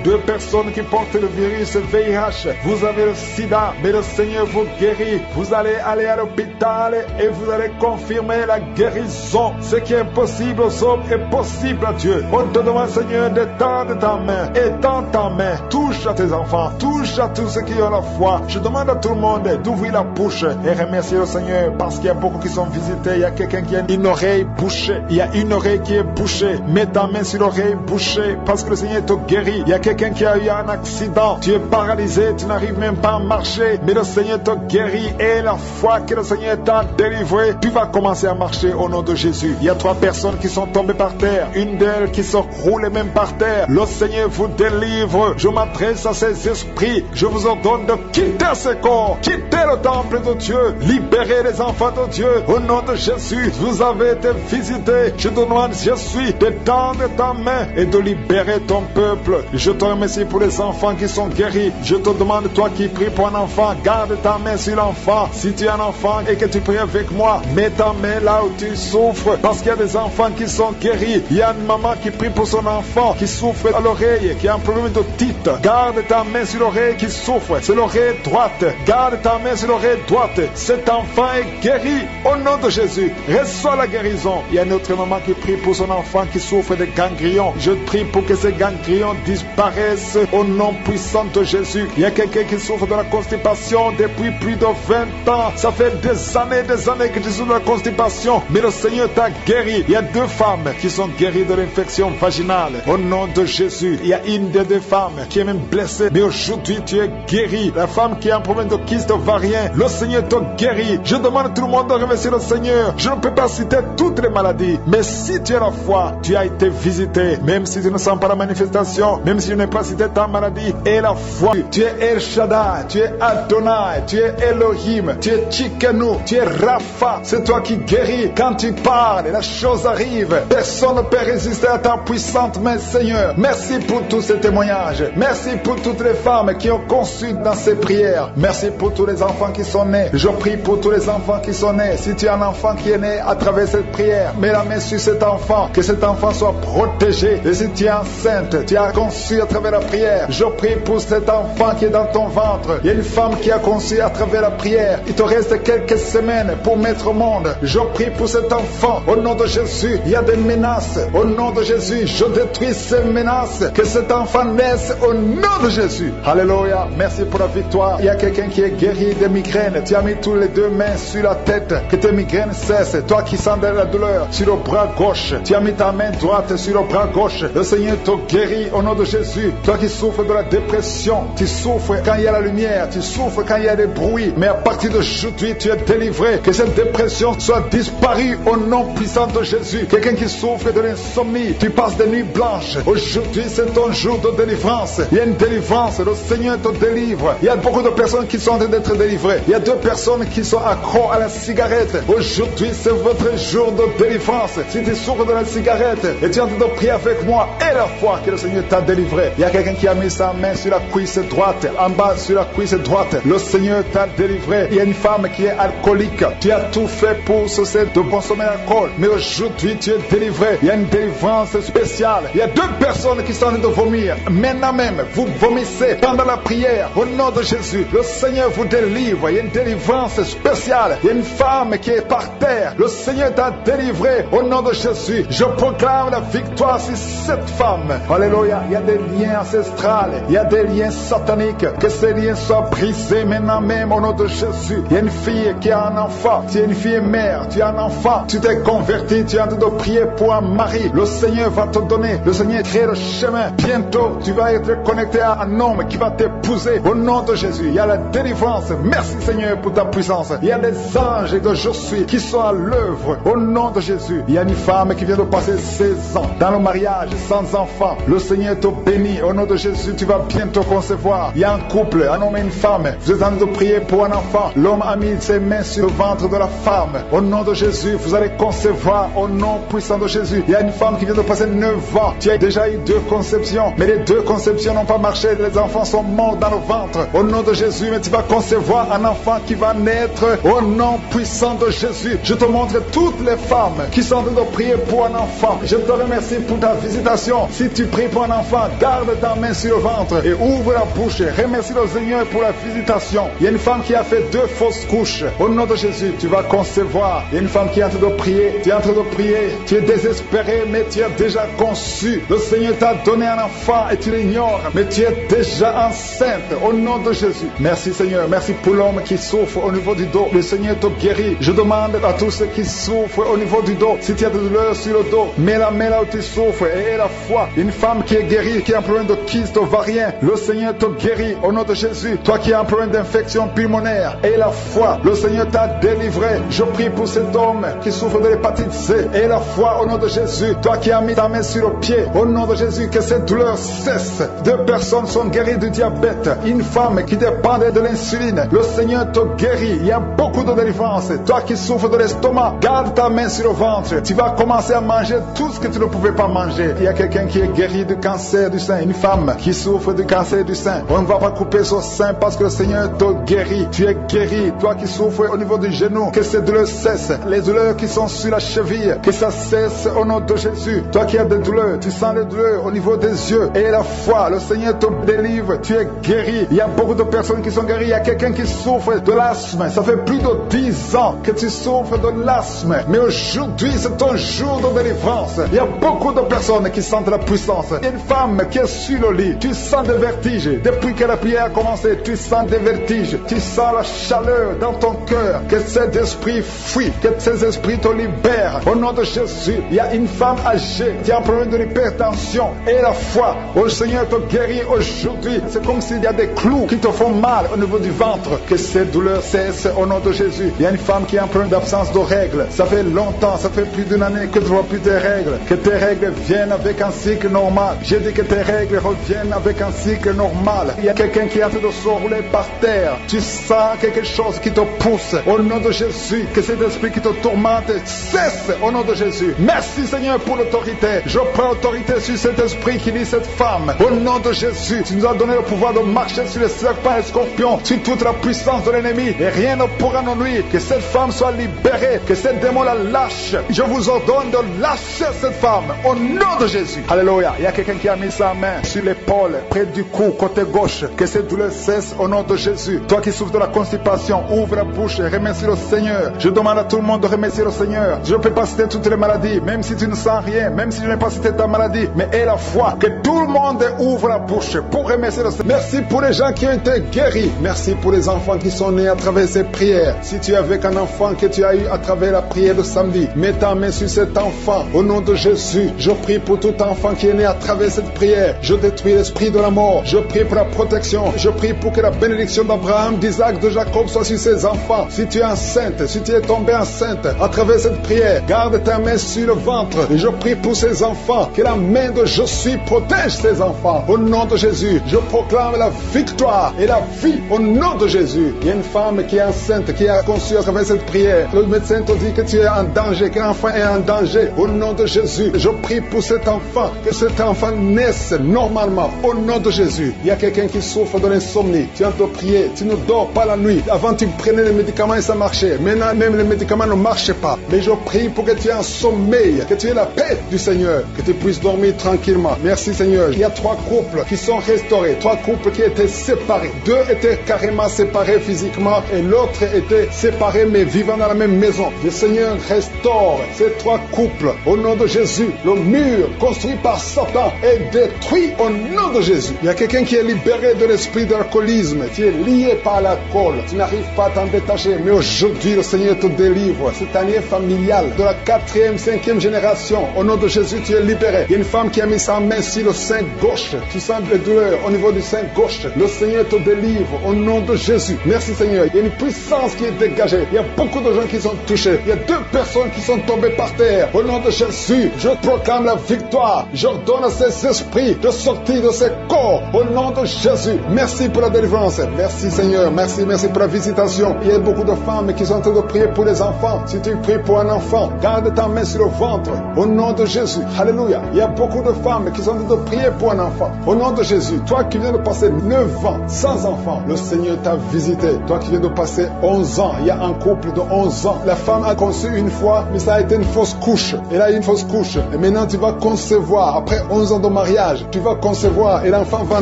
2 personnes qui portent le virus VIH. Vous avez le sida, mais le Seigneur vous guérit. Vous allez aller à l'hôpital et vous allez confirmer la guérison. Ce qui est impossible aux hommes est possible à Dieu. On te demande, Seigneur, d'étendre ta main. Étends ta main. Touche à tes enfants. Touche à tous ceux qui ont la foi. Je demande à tout le monde d'ouvrir la bouche et remercier le Seigneur parce qu'il y a beaucoup qui sont visités. Il y a quelqu'un qui a une oreille bouchée. Il y a une oreille qui est bouchée. Mets ta main sur l'oreille bouchée parce que le Seigneur te guérit. Il y a quelqu'un qui a eu un accident. Tu es paralysé. Tu n'arrives même pas à marcher. Mais le Seigneur te guérit. Et la foi que le Seigneur t'a délivré, tu vas commencer à marcher au nom de Jésus. Il y a 3 personnes qui sont tombées par terre. Une d'elles qui se roule même par terre. Le Seigneur vous délivre. Je m'adresse à ces esprits. Je vous ordonne de quitter ce corps. Quitter le temple de Dieu. Libérez les enfants de Dieu. Au nom de Jésus, vous avez été visités. Je te demande, je suis, d'étendre ta main et de libérer ton peuple. Je te remercie pour les enfants qui sont guéris. Je te demande, toi qui pries pour un enfant, garde ta main sur l'enfant. Si tu es un enfant et que tu pries avec moi, mets ta main là où tu souffres. Parce qu'il y a des enfants qui sont guéris. Il y a une maman qui prie pour son enfant qui souffre à l'oreille, qui a un problème d'otite. Garde ta main sur l'oreille qui souffre. C'est l'oreille droite. Garde ta main sur l'oreille droite. Cet enfant est guéri au nom de Jésus. Reçois la guérison. Il y a une autre maman qui prie pour son enfant qui souffre de ganglions. Je prie pour que ces ganglions disparaissent au nom puissant de Jésus. Il y a quelqu'un qui souffre de la constipation depuis plus de 20 ans. Ça fait des années que tu souffres de la constipation. Mais le Seigneur t'a guéri. Il y a 2 femmes qui sont guéries de l'infection vaginale. Au nom de Jésus. Il y a une des 2 femmes qui est même blessée. Mais aujourd'hui, tu es guéri. La femme qui a un problème de kyste ovarien, le Seigneur te guérit. Je demande à tout le monde de remercier le Seigneur. Je ne peux pas citer toutes les maladies. Mais si tu as la foi, tu as été visité. Même si tu ne sens pas la manifestation, même si je n'ai pas cité ta maladie, et la foi. Tu es El Shaddai, tu es Adonai, tu es Elohim, tu es Tsidkenu, tu es Rapha. C'est toi qui guéris. Quand tu parles, la chose arrive. Personne ne peut résister à ta puissante main, Seigneur. Merci pour tous ces témoignages. Merci pour toutes les femmes qui ont conçu dans ces prières. Merci pour tous les enfants qui sont nés. Je prie pour tous les enfants qui sont nés. Si tu as un enfant qui est né à travers cette prière, mets la main sur cet enfant, que cet enfant soit protégé. Et si tu es enceinte, tu as conçu à travers la prière, je prie pour cet enfant qui est dans ton ventre. Il y a une femme qui a conçu à travers la prière. Il te reste quelques semaines pour mettre au monde. Je prie pour cet enfant. Au nom de Jésus, il y a des menaces. Au nom de Jésus, je détruis ces menaces. Que cet enfant naisse au nom de Jésus. Alléluia. Merci pour la victoire. Il y a quelqu'un qui est guéri des migraines. Tu as mis tous les 2 mains sur la tête. Que tes migraines cessent. Toi qui sens de la douleur sur le bras gauche, tu as mis ta main droite sur le bras gauche. Le Seigneur te guérit au nom de Jésus. Toi qui souffres de la dépression, tu souffres quand il y a la lumière, tu souffres quand il y a des bruits. Mais à partir d'aujourd'hui, tu es délivré. Que cette dépression soit disparue au nom puissant de Jésus. Quelqu'un qui souffre de l'insomnie, tu passes des nuits blanches. Aujourd'hui, c'est ton jour de délivrance. Il y a une délivrance. Le Seigneur te délivre. Il y a beaucoup de personnes qui sont en train d'être délivrées. Il y a 2 personnes qui sont accros à la cigarette. Aujourd'hui, c'est votre jour de délivrance. Si tu souffres de la cigarette et tu es en train de prier avec moi, et la foi que le Seigneur t'a délivré. Il y a quelqu'un qui a mis sa main sur la cuisse droite, en bas sur la cuisse droite. Le Seigneur t'a délivré. Il y a une femme qui est alcoolique. Tu as tout fait pour cesser de consommer l'alcool. Mais aujourd'hui, tu es délivré. Il y a une délivrance spéciale. Il y a 2 personnes qui sont en train de vomir. Maintenant même, vous vomissez pendant la prière. Au nom de Jésus, le Seigneur vous délivre. Il y a une délivrance spéciale. Il y a une femme qui est par terre. Le Seigneur t'a délivré. Au nom de Jésus, je proclame la victoire sur cette femme. Alléluia. Il y a des liens ancestrales. Il y a des liens sataniques. Que ces liens soient brisés maintenant même au nom de Jésus. Il y a une fille qui a un enfant. Tu es une fille mère. Tu as un enfant. Tu t'es converti. Tu es en train de prier pour un mari. Le Seigneur va te donner. Le Seigneur crée le chemin. Bientôt, tu vas être connecté à un homme qui va t'épouser. Au nom de Jésus, il y a la délivrance. Merci Seigneur pour ta puissance. Il y a des anges de Je suis qui sont à l'œuvre. Au nom de Jésus, il y a une femme qui vient de passer 16 ans. ans dans le mariage, sans enfant. Le Seigneur te bénit. Au nom de Jésus, tu vas bientôt concevoir. Il y a un couple, un homme et une femme. Vous êtes en train de prier pour un enfant. L'homme a mis ses mains sur le ventre de la femme. Au nom de Jésus, vous allez concevoir au nom puissant de Jésus. Il y a une femme qui vient de passer 9 ans. Tu as déjà eu 2 conceptions, mais les 2 conceptions n'ont pas marché. Les enfants sont morts dans le ventre. Au nom de Jésus, mais tu vas concevoir un enfant qui va naître au nom puissant de Jésus. Je te montre toutes les femmes qui sont en train de prier pour un enfant. Je te remercie pour ta visitation. Si tu pries pour un enfant, garde ta main sur le ventre et ouvre la bouche. Remercie le Seigneur pour la visitation. Il y a une femme qui a fait 2 fausses couches. Au nom de Jésus, tu vas concevoir. Il y a une femme qui est en train de prier. Tu es en train de prier. Tu es désespéré, mais tu as déjà conçu. Le Seigneur t'a donné un enfant et tu l'ignores, mais tu es déjà enceinte. Au nom de Jésus. Merci Seigneur. Merci pour l'homme qui souffre au niveau du dos. Le Seigneur te guérit. Je demande à tous ceux qui souffrent au niveau du dos, si tu as de douleur sur le dos, mets la main là où tu souffres et aie la foi. Une femme qui est guérie, qui a un problème de kyste ovarien, le Seigneur te guérit au nom de Jésus. Toi qui as un problème d'infection pulmonaire, aie la foi. Le Seigneur t'a délivré. Je prie pour cet homme qui souffre de l'hépatite C. Aie la foi au nom de Jésus. Toi qui as mis ta main sur le pied, au nom de Jésus, que cette douleur cesse. 2 personnes sont guéries du diabète. Une femme qui dépendait de l'insuline, le Seigneur te guérit. Il y a beaucoup de délivrance. Toi qui souffres de l'estomac, garde ta main sur le ventre. Tu vas commencer à manger tout ce que tu ne pouvais pas manger. Il y a quelqu'un qui est guéri du cancer du sein. Une femme qui souffre du cancer du sein. On ne va pas couper son sein parce que le Seigneur te guérit. Tu es guéri. Toi qui souffres au niveau du genou, que ces douleurs cessent. Les douleurs qui sont sur la cheville, que ça cesse au nom de Jésus. Toi qui as des douleurs, tu sens les douleurs au niveau des yeux. Et la foi, le Seigneur te délivre. Tu es guéri. Il y a beaucoup de personnes qui sont guéries. Il y a quelqu'un qui souffre de l'asthme. Ça fait plus de 10 ans que tu souffres de l'asthme. Mais aujourd'hui, c'est ton jour de délivrance. Il y a beaucoup de personnes qui sentent la puissance. Il y a une femme qui est sur le lit. Tu sens des vertiges. Depuis que la prière a commencé, tu sens des vertiges. Tu sens la chaleur dans ton cœur. Que cet esprit fuit. Que ces esprits te libèrent. Au nom de Jésus, il y a une femme âgée qui a un problème de l'hypertension. Et la foi, le Seigneur te guérit aujourd'hui. C'est comme s'il y a des clous qui te font mal au niveau du ventre. Que ces douleurs cessent au nom de Jésus. Il y a une femme qui a un problème d'absence de règles. Ça fait longtemps, ça fait plus d'une année que tu ne vois plus tes règles. Que tes règles viennent avec un cycle normal. J'ai dit que tes règles reviennent avec un cycle normal. Il y a quelqu'un qui est en train de se rouler par terre. Tu sens quelque chose qui te pousse. Au nom de Jésus, que cet esprit qui te tourmente cesse au nom de Jésus. Merci Seigneur pour l'autorité. Je prends autorité sur cet esprit qui lit cette femme. Au nom de Jésus, tu nous as donné le pouvoir de marcher sur les serpents et les scorpions, sur toute la puissance de l'ennemi. Et rien ne pourra nous nuire. Que cette femme soit libérée. Que cette démon la lâche. Je vous ordonne de lâcher cette femme. Au nom de Jésus. Alléluia. Il y a quelqu'un qui a mis sa main sur l'épaule, près du cou, côté gauche. Que cette douleur cesse au nom de Jésus. Toi qui souffres de la constipation, ouvre la bouche et remercie le Seigneur. Je demande à tout le monde de remercier le Seigneur. Je ne peux pas citer toutes les maladies, même si tu ne sens rien, même si je n'ai pas cité ta maladie, mais aie la foi. Que tout le monde ouvre la bouche pour remercier le Seigneur. Merci pour les gens qui ont été guéris. Merci pour les enfants qui sont nés à travers ces prières. Si tu es avec un enfant que tu as eu à travers la prière de samedi, mets ta main sur cet enfant. Au nom de Jésus, je prie pour tout enfant qui est né à travers cette prière. Je détruis l'esprit de la mort. Je prie pour la protection. Je prie pour que la bénédiction d'Abraham, d'Isaac, de Jacob soit sur ses enfants. Si tu es enceinte, si tu es tombée enceinte à travers cette prière, garde ta main sur le ventre. Et je prie pour ces enfants. Que la main de Je suis protège ces enfants. Au nom de Jésus, je proclame la victoire et la vie au nom de Jésus. Il y a une femme qui est enceinte, qui a conçu à travers cette prière. Le médecin te dit que tu es en danger, que l'enfant est en danger. Au nom de Jésus, je prie pour cet enfant, que cet enfant naisse normalement. Au nom de Jésus, il y a quelqu'un qui souffre de l'insomnie. Tu as de prier, tu ne dors pas la nuit. Avant, tu prenais les médicaments et ça marchait. Maintenant, même les médicaments ne marchent pas. Mais je prie pour que tu aies un sommeil, que tu aies la paix du Seigneur, que tu puisses dormir tranquillement. Merci Seigneur. Il y a 3 couples qui sont restaurés, 3 couples qui étaient séparés. 2 étaient carrément séparés physiquement et l'autre était séparé mais vivant dans la même maison. Le Seigneur restaure ces 3 couples. Au nom de Jésus, le mur construit par Satan est détruit au nom de Jésus. Il y a quelqu'un qui est libéré de l'esprit d'alcoolisme. Tu es lié par l'alcool. Tu n'arrives pas à t'en détacher. Mais aujourd'hui, le Seigneur te délivre. C'est un lien familial de la 4e, 5e génération. Au nom de Jésus, tu es libéré. Il y a une femme qui a mis sa main sur le sein gauche. Tu sens des douleurs au niveau du sein gauche. Le Seigneur te délivre au nom de Jésus. Merci Seigneur. Il y a une puissance qui est dégagée. Il y a beaucoup de gens qui sont touchés. Il y a 2 personnes qui sont tombées par terre. Au nom de Jésus, je proclame la victoire. J'ordonne à ces esprits de sortir de ces corps au nom de Jésus. Merci pour la délivrance. Merci Seigneur. Merci pour la visitation. Il y a beaucoup de femmes qui sont en train de prier pour les enfants. Si tu pries pour un enfant, garde ta main sur le ventre au nom de Jésus. Alléluia. Il y a beaucoup de femmes qui sont en train de prier pour un enfant au nom de Jésus. Toi qui viens de passer 9 ans sans enfant, le Seigneur t'a visité. Toi qui viens de passer 11 ans, il y a un couple de 11 ans. La femme a conçu une fois, mais ça a été une fausse couche. Elle a eu une fausse couche. Et maintenant tu vas concevoir. Après 11 ans de mariage, tu vas concevoir et l'enfant va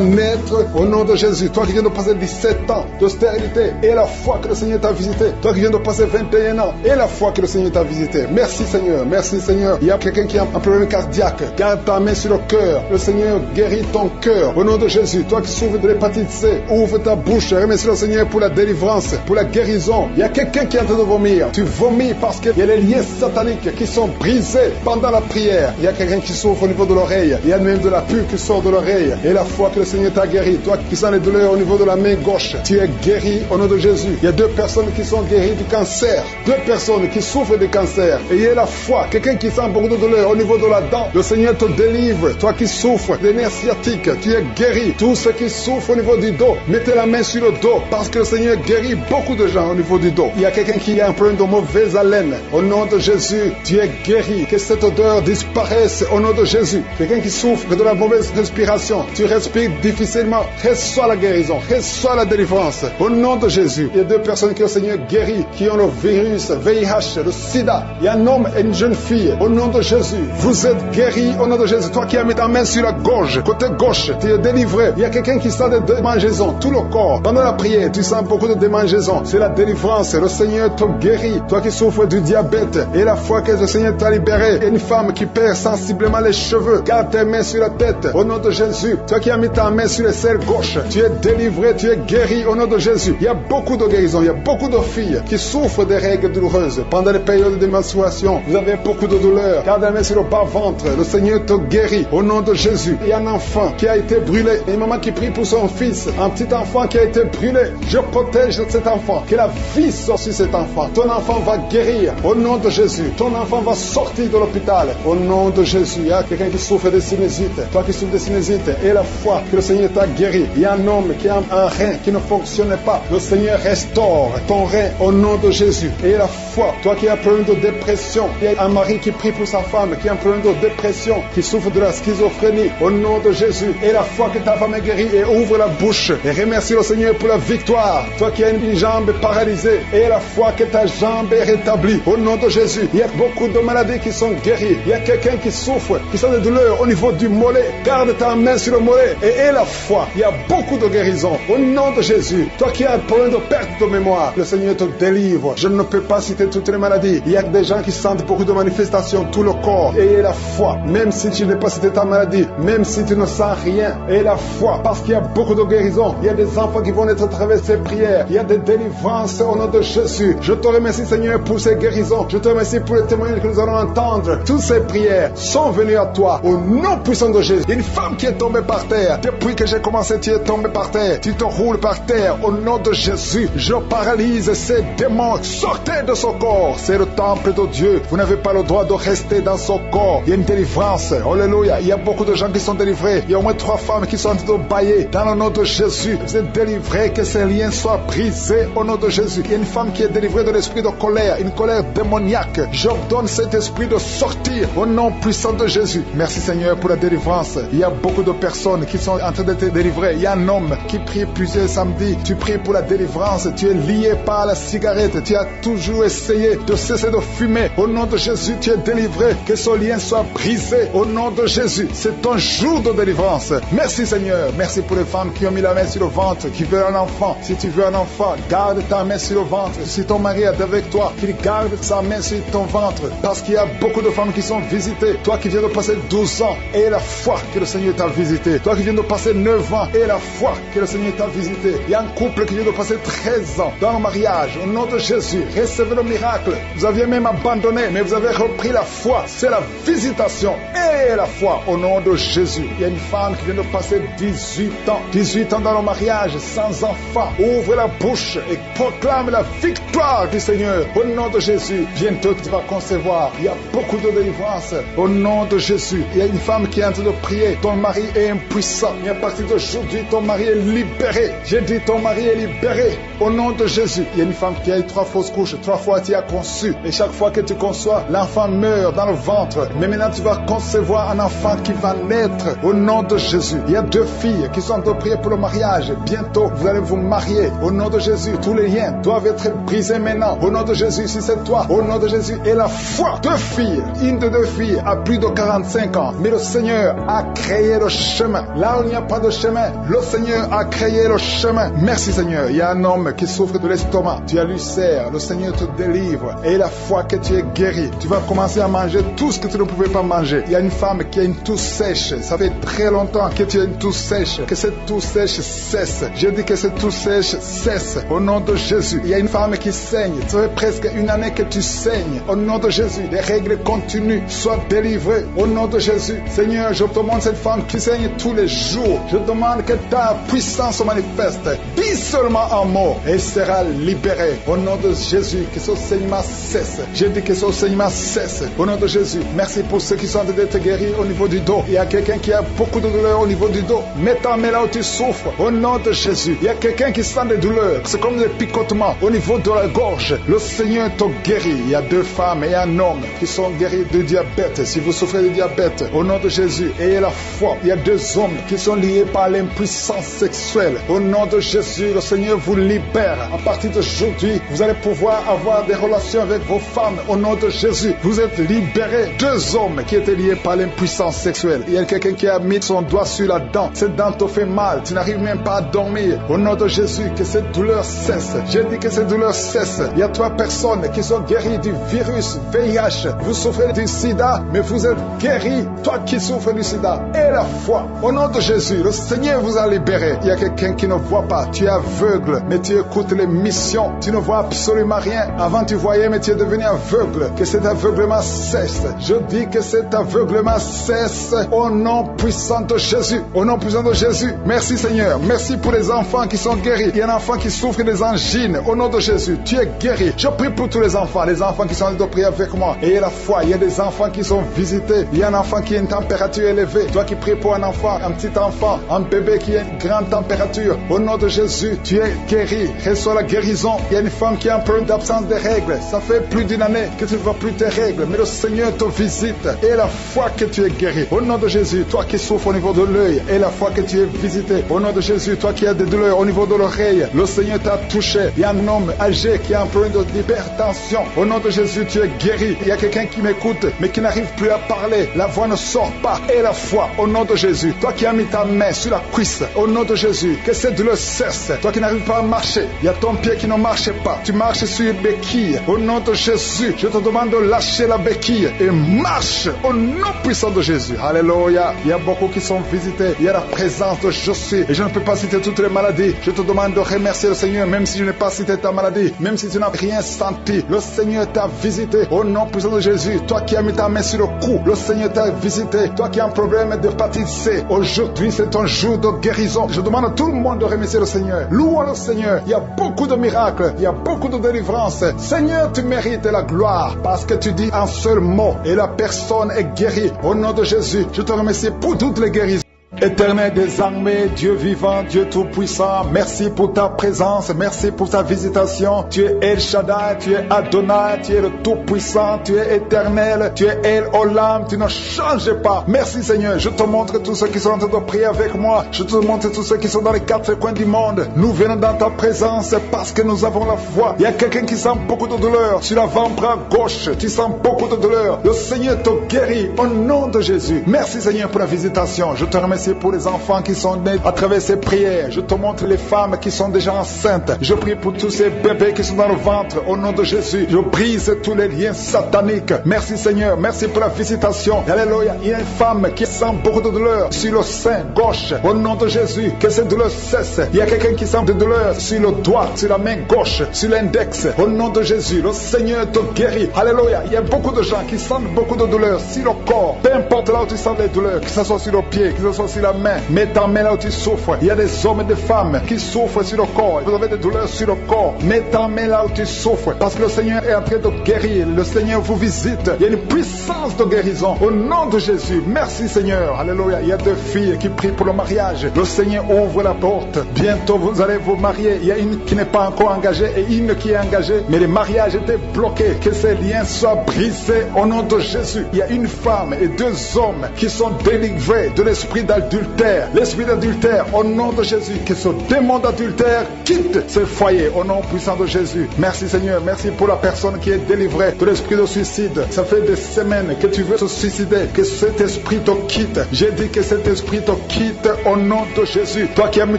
naître au nom de Jésus. Toi qui viens de passer 17 ans de stérilité et la foi que le Seigneur t'a visité. Toi qui viens de passer 21 ans et la foi que le Seigneur t'a visité. Merci Seigneur. Merci Seigneur. Il y a quelqu'un qui a un problème cardiaque. Garde ta main sur le cœur. Le Seigneur guérit ton cœur au nom de Jésus. Toi qui souffres de l'hépatite C, ouvre ta bouche. Remercie le Seigneur pour la délivrance, pour la guérison. Il y a quelqu'un qui est en train de vomir. Tu vomis parce qu'il y a les liens sataniques qui sont brisés pendant la prière. Il y a quelqu'un qui souffre au niveau de l'oreille. Il y a même de la pus qui sort de l'oreille. Et la foi que le Seigneur t'a guéri. Toi qui sens les douleurs au niveau de la main gauche, tu es guéri au nom de Jésus. Il y a 2 personnes qui sont guéries du cancer. 2 personnes qui souffrent de cancer. Et il y a la foi. Quelqu'un qui sent beaucoup de douleur au niveau de la dent. Le Seigneur te délivre. Toi qui souffres des nerfs sciatiques, tu es guéri. Tous ceux qui souffrent au niveau du dos, mettez la main sur le dos parce que le Seigneur guérit beaucoup de gens au niveau du dos. Il y a quelqu'un qui a un problème de mauvaise haleine. Au nom de Jésus, tu es guéri. Que cette odeur disparaisse au nom de Jésus. Quelqu'un qui souffre de la mauvaise respiration, tu respires difficilement, reçois la guérison, reçois la délivrance. Au nom de Jésus, il y a 2 personnes que le Seigneur guérit, qui ont le virus, VIH, le sida. Il y a un homme et une jeune fille. Au nom de Jésus, vous êtes guéris au nom de Jésus. Toi qui as mis ta main sur la gorge, côté gauche, tu es délivré. Il y a quelqu'un qui sent des démangeaisons, tout le corps. Pendant la prière, tu sens beaucoup de démangeaisons. C'est la délivrance. Le Seigneur te guérit. Toi qui souffres du diabète et la foi que le Seigneur t'a libéré. Il y a une femme qui perd sensiblement les cheveux. Garde tes mains sur la tête au nom de Jésus. Toi qui as mis ta main sur l'aisselle gauche, tu es délivré, tu es guéri au nom de Jésus. Il y a beaucoup de guérisons. Il y a beaucoup de filles qui souffrent des règles douloureuses. Pendant les périodes de menstruation, vous avez beaucoup de douleurs. Garde la main sur le bas-ventre. Le Seigneur te guérit au nom de Jésus. Il y a un enfant qui a été brûlé. Une maman qui prie pour son fils. Un petit enfant qui a été brûlé. Je protège cet enfant. Que la vie sorte sur cet enfant. Ton enfant va guérir au nom de Jésus. Ton enfant va sortir de l'hôpital au nom de Jésus. Il y a quelqu'un qui souffre de sinusite. Toi qui souffres de sinusite et la foi que le Seigneur t'a guéri. Il y a un homme qui a un rein qui ne fonctionnait pas. Le Seigneur restaure ton rein au nom de Jésus. Et la foi, toi qui as un problème de dépression. Il y a un mari qui prie pour sa femme qui a un problème de dépression, qui souffre de la schizophrénie au nom de Jésus. Et la foi que ta femme est guérie et ouvre la bouche et remercie le Seigneur pour la victoire. Toi qui as une jambe paralysée et la foi que ta jambe est rétablie au nom de Jésus. Il y a beaucoup de maladies qui sont guéries. Il y a quelqu'un qui souffre, qui sent des douleurs au niveau du mollet. Garde ta main sur le mollet et aie la foi. Il y a beaucoup de guérisons au nom de Jésus. Toi qui as un problème de perte de mémoire, le Seigneur te délivre. Je ne peux pas citer toutes les maladies. Il y a des gens qui sentent beaucoup de manifestations, tout le corps. Et aie la foi, même si tu n'es pas cité ta maladie, même si tu ne sens rien, aie la foi, parce qu'il y a beaucoup de guérisons. Il y a des enfants qui vont être à travers ces prières. Il y a des délivrances au nom de Jésus. Je te remercie Seigneur pour ces guérisons. Je te remercie pour les témoignages que nous allons entendre. Toutes ces prières sont venues à toi au nom puissant de Jésus. Une femme qui est tombée par terre. Depuis que j'ai commencé, tu es tombée par terre. Tu te roules par terre au nom de Jésus. Je paralyse ces démons. Sortez de son corps. C'est le temple de Dieu. Vous n'avez pas le droit de rester dans son corps. Il y a une délivrance. Alléluia. Il y a beaucoup de gens qui sont délivrés. Il y a au moins 3 femmes qui sont en train de bailler dans le nom de Jésus. Vous êtes délivrés. Que ces liens soient brisés au nom de Jésus. Il y a une femme qui est délivrée de l'esprit de colère. Une colère démoniaque. J'ordonne cet esprit de sortir au nom puissant de Jésus. Merci Seigneur pour la délivrance. Il y a beaucoup de personnes qui sont en train d'être délivrées. Il y a un homme qui prie plusieurs samedis. Tu pries pour la délivrance. Tu es lié par la cigarette. Tu as toujours essayé de cesser de fumer. Au nom de Jésus, tu es délivré. Que ce lien soit brisé. Au nom de Jésus. C'est ton jour de délivrance. Merci Seigneur. Merci pour les femmes qui ont mis la main sur le ventre, qui veulent un enfant. Si tu veux un enfant, garde ta main sur le ventre. Si ton mari est avec toi, qu'il garde sa main sur ton ventre. Parce qu'il y a beaucoup de femmes qui sont visitées. Toi qui viens de passer 12 ans, et la foi que le Seigneur t'a visité. Toi qui viens de passer 9 ans, et la foi que le Seigneur t'a visité. Il y a un couple qui vient de passer 13 ans dans le mariage. Au nom de Jésus, recevez le miracle. Vous aviez même abandonné, mais vous avez repris la foi. C'est la visitation et la foi au nom de Jésus. Il y a une femme qui vient de passer 18 ans. 18 ans dans le mariage, sans enfant. Ouvre la bouche et proclame la victoire du Seigneur. Au nom de Jésus, bientôt tu vas concevoir. Il y a beaucoup de délivrance délivrance. Au nom de Jésus, il y a une femme qui est en train de prier. Ton mari est impuissant. Et à partir d'aujourd'hui, ton mari est libéré. J'ai dit ton mari est libéré. Au nom de Jésus, il y a une femme qui a eu 3 fausses couches. 3 fois tu as conçu. Et chaque fois que tu conçois, l'enfant meurt dans le ventre. Mais maintenant tu vas concevoir un enfant qui va naître. Au nom de Jésus, il y a 2 filles qui sont en train de prier pour le mariage. Bientôt, vous allez vous marier. Au nom de Jésus, tous les liens doivent être brisés maintenant. Au nom de Jésus, si c'est toi, au nom de Jésus, et la foi. 2 filles, une de 2 filles a plus de 45 ans. Mais le Seigneur a créé le chemin. Là où il n'y a pas de chemin, le Seigneur a créé le chemin. Merci Seigneur. Il y a un homme qui souffre de l'estomac. Tu as l'ulcère. Le Seigneur te délivre. Et la foi que tu es guéri. Tu vas commencer à manger tout ce que tu ne pouvais pas manger. Il y a une femme qui a une toux sèche. Ça fait très longtemps que tu as une toux sèche. Que cette toux sèche cesse. Je dis que cette toux sèche cesse. Au nom de Jésus. Il y a une femme qui saigne. Ça fait presque une année que tu saignes. Au nom de Jésus. Les règles continuent. Sois délivré. Au nom de Jésus. Seigneur, je te demande cette femme qui saigne tous les jours. Je demande que ta puissance se manifeste. Dis seulement un mot et elle sera libérée. Au nom de Jésus, que ce saignement cesse. Je dis que ce saignement cesse. Au nom de Jésus, merci pour ceux qui sont en train d'être guéris au niveau du dos. Il y a quelqu'un qui a beaucoup de douleurs au niveau du dos. Mets ta main là où tu souffres. Au nom de Jésus, il y a quelqu'un qui sent des douleurs. C'est comme des picotements au niveau de la gorge. Le Seigneur te guérit. Il y a 2 femmes et un homme qui sont guéris de diabète. Si vous souffrez de diabète, au nom de Jésus, ayez la foi. Il y a 2 hommes qui sont liés par l'impuissance sexuelle. Au nom de Jésus, le Seigneur vous libère. À partir d'aujourd'hui, vous allez pouvoir avoir des relations avec vos femmes. Au nom de Jésus, vous êtes libérés. 2 hommes qui étaient liés par l'impuissance sexuelle. Il y a quelqu'un qui a mis son doigt sur la dent. Cette dent te fait mal. Tu n'arrives même pas à dormir. Au nom de Jésus, que cette douleur cesse. J'ai dit que cette douleur cesse. Il y a 3 personnes qui sont guéries du virus VIH. Vous souffrez du sida, mais vous êtes guéris. Toi qui souffres du sida, et la foi. Au nom de Jésus, le Seigneur vous a libéré. Il y a quelqu'un qui ne voit pas. Tu es aveugle, mais tu écoutes les missions. Tu ne vois absolument rien. Avant tu voyais, mais tu es devenu aveugle. Que cet aveuglement cesse. Je dis que cet aveuglement cesse au nom puissant de Jésus. Au nom puissant de Jésus. Merci Seigneur. Merci pour les enfants qui sont guéris. Il y a un enfant qui souffre des angines. Au nom de Jésus, tu es guéri. Je prie pour tous les enfants qui sont en train de prier avec moi. Ayez la foi. Il y a des enfants qui sont visités. Il y a un enfant qui a une température élevée. Toi qui pries pour un enfant, un petit enfant, un bébé qui a une grande température. Au nom de Jésus, tu es guéri. Reçois la guérison. Il y a une femme qui a un problème d'absence de règles. Ça fait plus d'une année que tu ne vois plus tes règles. Mais le Seigneur te visite. Et la foi que tu es guéri. Au nom de Jésus, toi qui souffres au niveau de l'œil. Et la foi que tu es visité. Au nom de Jésus, toi qui as des douleurs au niveau de l'oreille. Le Seigneur t'a touché. Il y a un homme âgé qui a un problème d'hypertension. Au nom de Jésus, tu es guéri. Il y a quelqu'un qui m'écoute, mais qui n'arrive plus à parler. La voix ne sort pas. Et la foi, au nom de Jésus. Toi qui as mis ta main sur la cuisse. Au nom de Jésus, que cette douleur cesse. Toi qui n'arrives pas à marcher. Il y a ton pied qui ne marche pas. Tu marches sur une béquille. Au nom de Jésus, je te demande de lâcher la béquille et marche au nom puissant de Jésus. Alléluia. Il y a beaucoup qui sont visités. Il y a la présence de Je suis. Et je ne peux pas citer toutes les maladies. Je te demande de remercier le Seigneur, même si je n'ai pas cité ta maladie, même si tu n'as rien senti. Le Seigneur t'a visité au nom puissant de Jésus. Toi qui as mis ta main sur le cou, le Seigneur t'a visité. Toi qui as un problème d'hépatite C, aujourd'hui c'est ton jour de guérison. Je demande à tout le monde de remercier le Seigneur. Louons le Seigneur. Il y a beaucoup de miracles, il y a beaucoup de délivrances. Seigneur, tu mérites la gloire parce que tu dis un seul mot et la personne est guérie. Au nom de Jésus, je te remercie pour toutes les guérisons. Éternel des armées, Dieu vivant, Dieu tout-puissant, merci pour ta présence, merci pour ta visitation. Tu es El Shaddai, tu es Adonai, tu es le tout-puissant, tu es éternel, tu es El Olam, tu ne changes pas. Merci Seigneur, je te montre tous ceux qui sont en train de prier avec moi, je te montre tous ceux qui sont dans les 4 coins du monde. Nous venons dans ta présence parce que nous avons la foi. Il y a quelqu'un qui sent beaucoup de douleur sur l'avant-bras gauche, tu sens beaucoup de douleur. Le Seigneur te guérit au nom de Jésus. Merci Seigneur pour la visitation, je te remercie pour les enfants qui sont nés à travers ces prières. Je te montre les femmes qui sont déjà enceintes. Je prie pour tous ces bébés qui sont dans le ventre. Au nom de Jésus, je brise tous les liens sataniques. Merci Seigneur, merci pour la visitation. Alléluia. Il y a une femme qui sent beaucoup de douleur sur le sein gauche. Au nom de Jésus, que cette douleur cesse. Il y a quelqu'un qui sent de douleur sur le doigt, sur la main gauche, sur l'index. Au nom de Jésus, le Seigneur te guérit. Alléluia. Il y a beaucoup de gens qui sentent beaucoup de douleur sur le corps. Peu importe là où tu sens des douleurs, que ce soit sur le pied, que ce soit sur la main. Mets ta main là où tu souffres. Il y a des hommes et des femmes qui souffrent sur le corps. Vous avez des douleurs sur le corps. Mets ta main là où tu souffres. Parce que le Seigneur est en train de guérir. Le Seigneur vous visite. Il y a une puissance de guérison. Au nom de Jésus. Merci Seigneur. Alléluia. Il y a deux filles qui prient pour le mariage. Le Seigneur ouvre la porte. Bientôt vous allez vous marier. Il y a une qui n'est pas encore engagée et une qui est engagée. Mais le mariage était bloqué. Que ces liens soient brisés au nom de Jésus. Il y a une femme et deux hommes qui sont délivrés de l'esprit d'adultère. L'esprit d'adultère au nom de Jésus. Que ce démon d'adultère quitte ce foyer au nom puissant de Jésus. Merci Seigneur. Merci pour la personne qui est délivrée de l'esprit de suicide. Ça fait des semaines que tu veux te suicider. Que cet esprit te quitte. J'ai dit que cet esprit te quitte au nom de Jésus. Toi qui as mis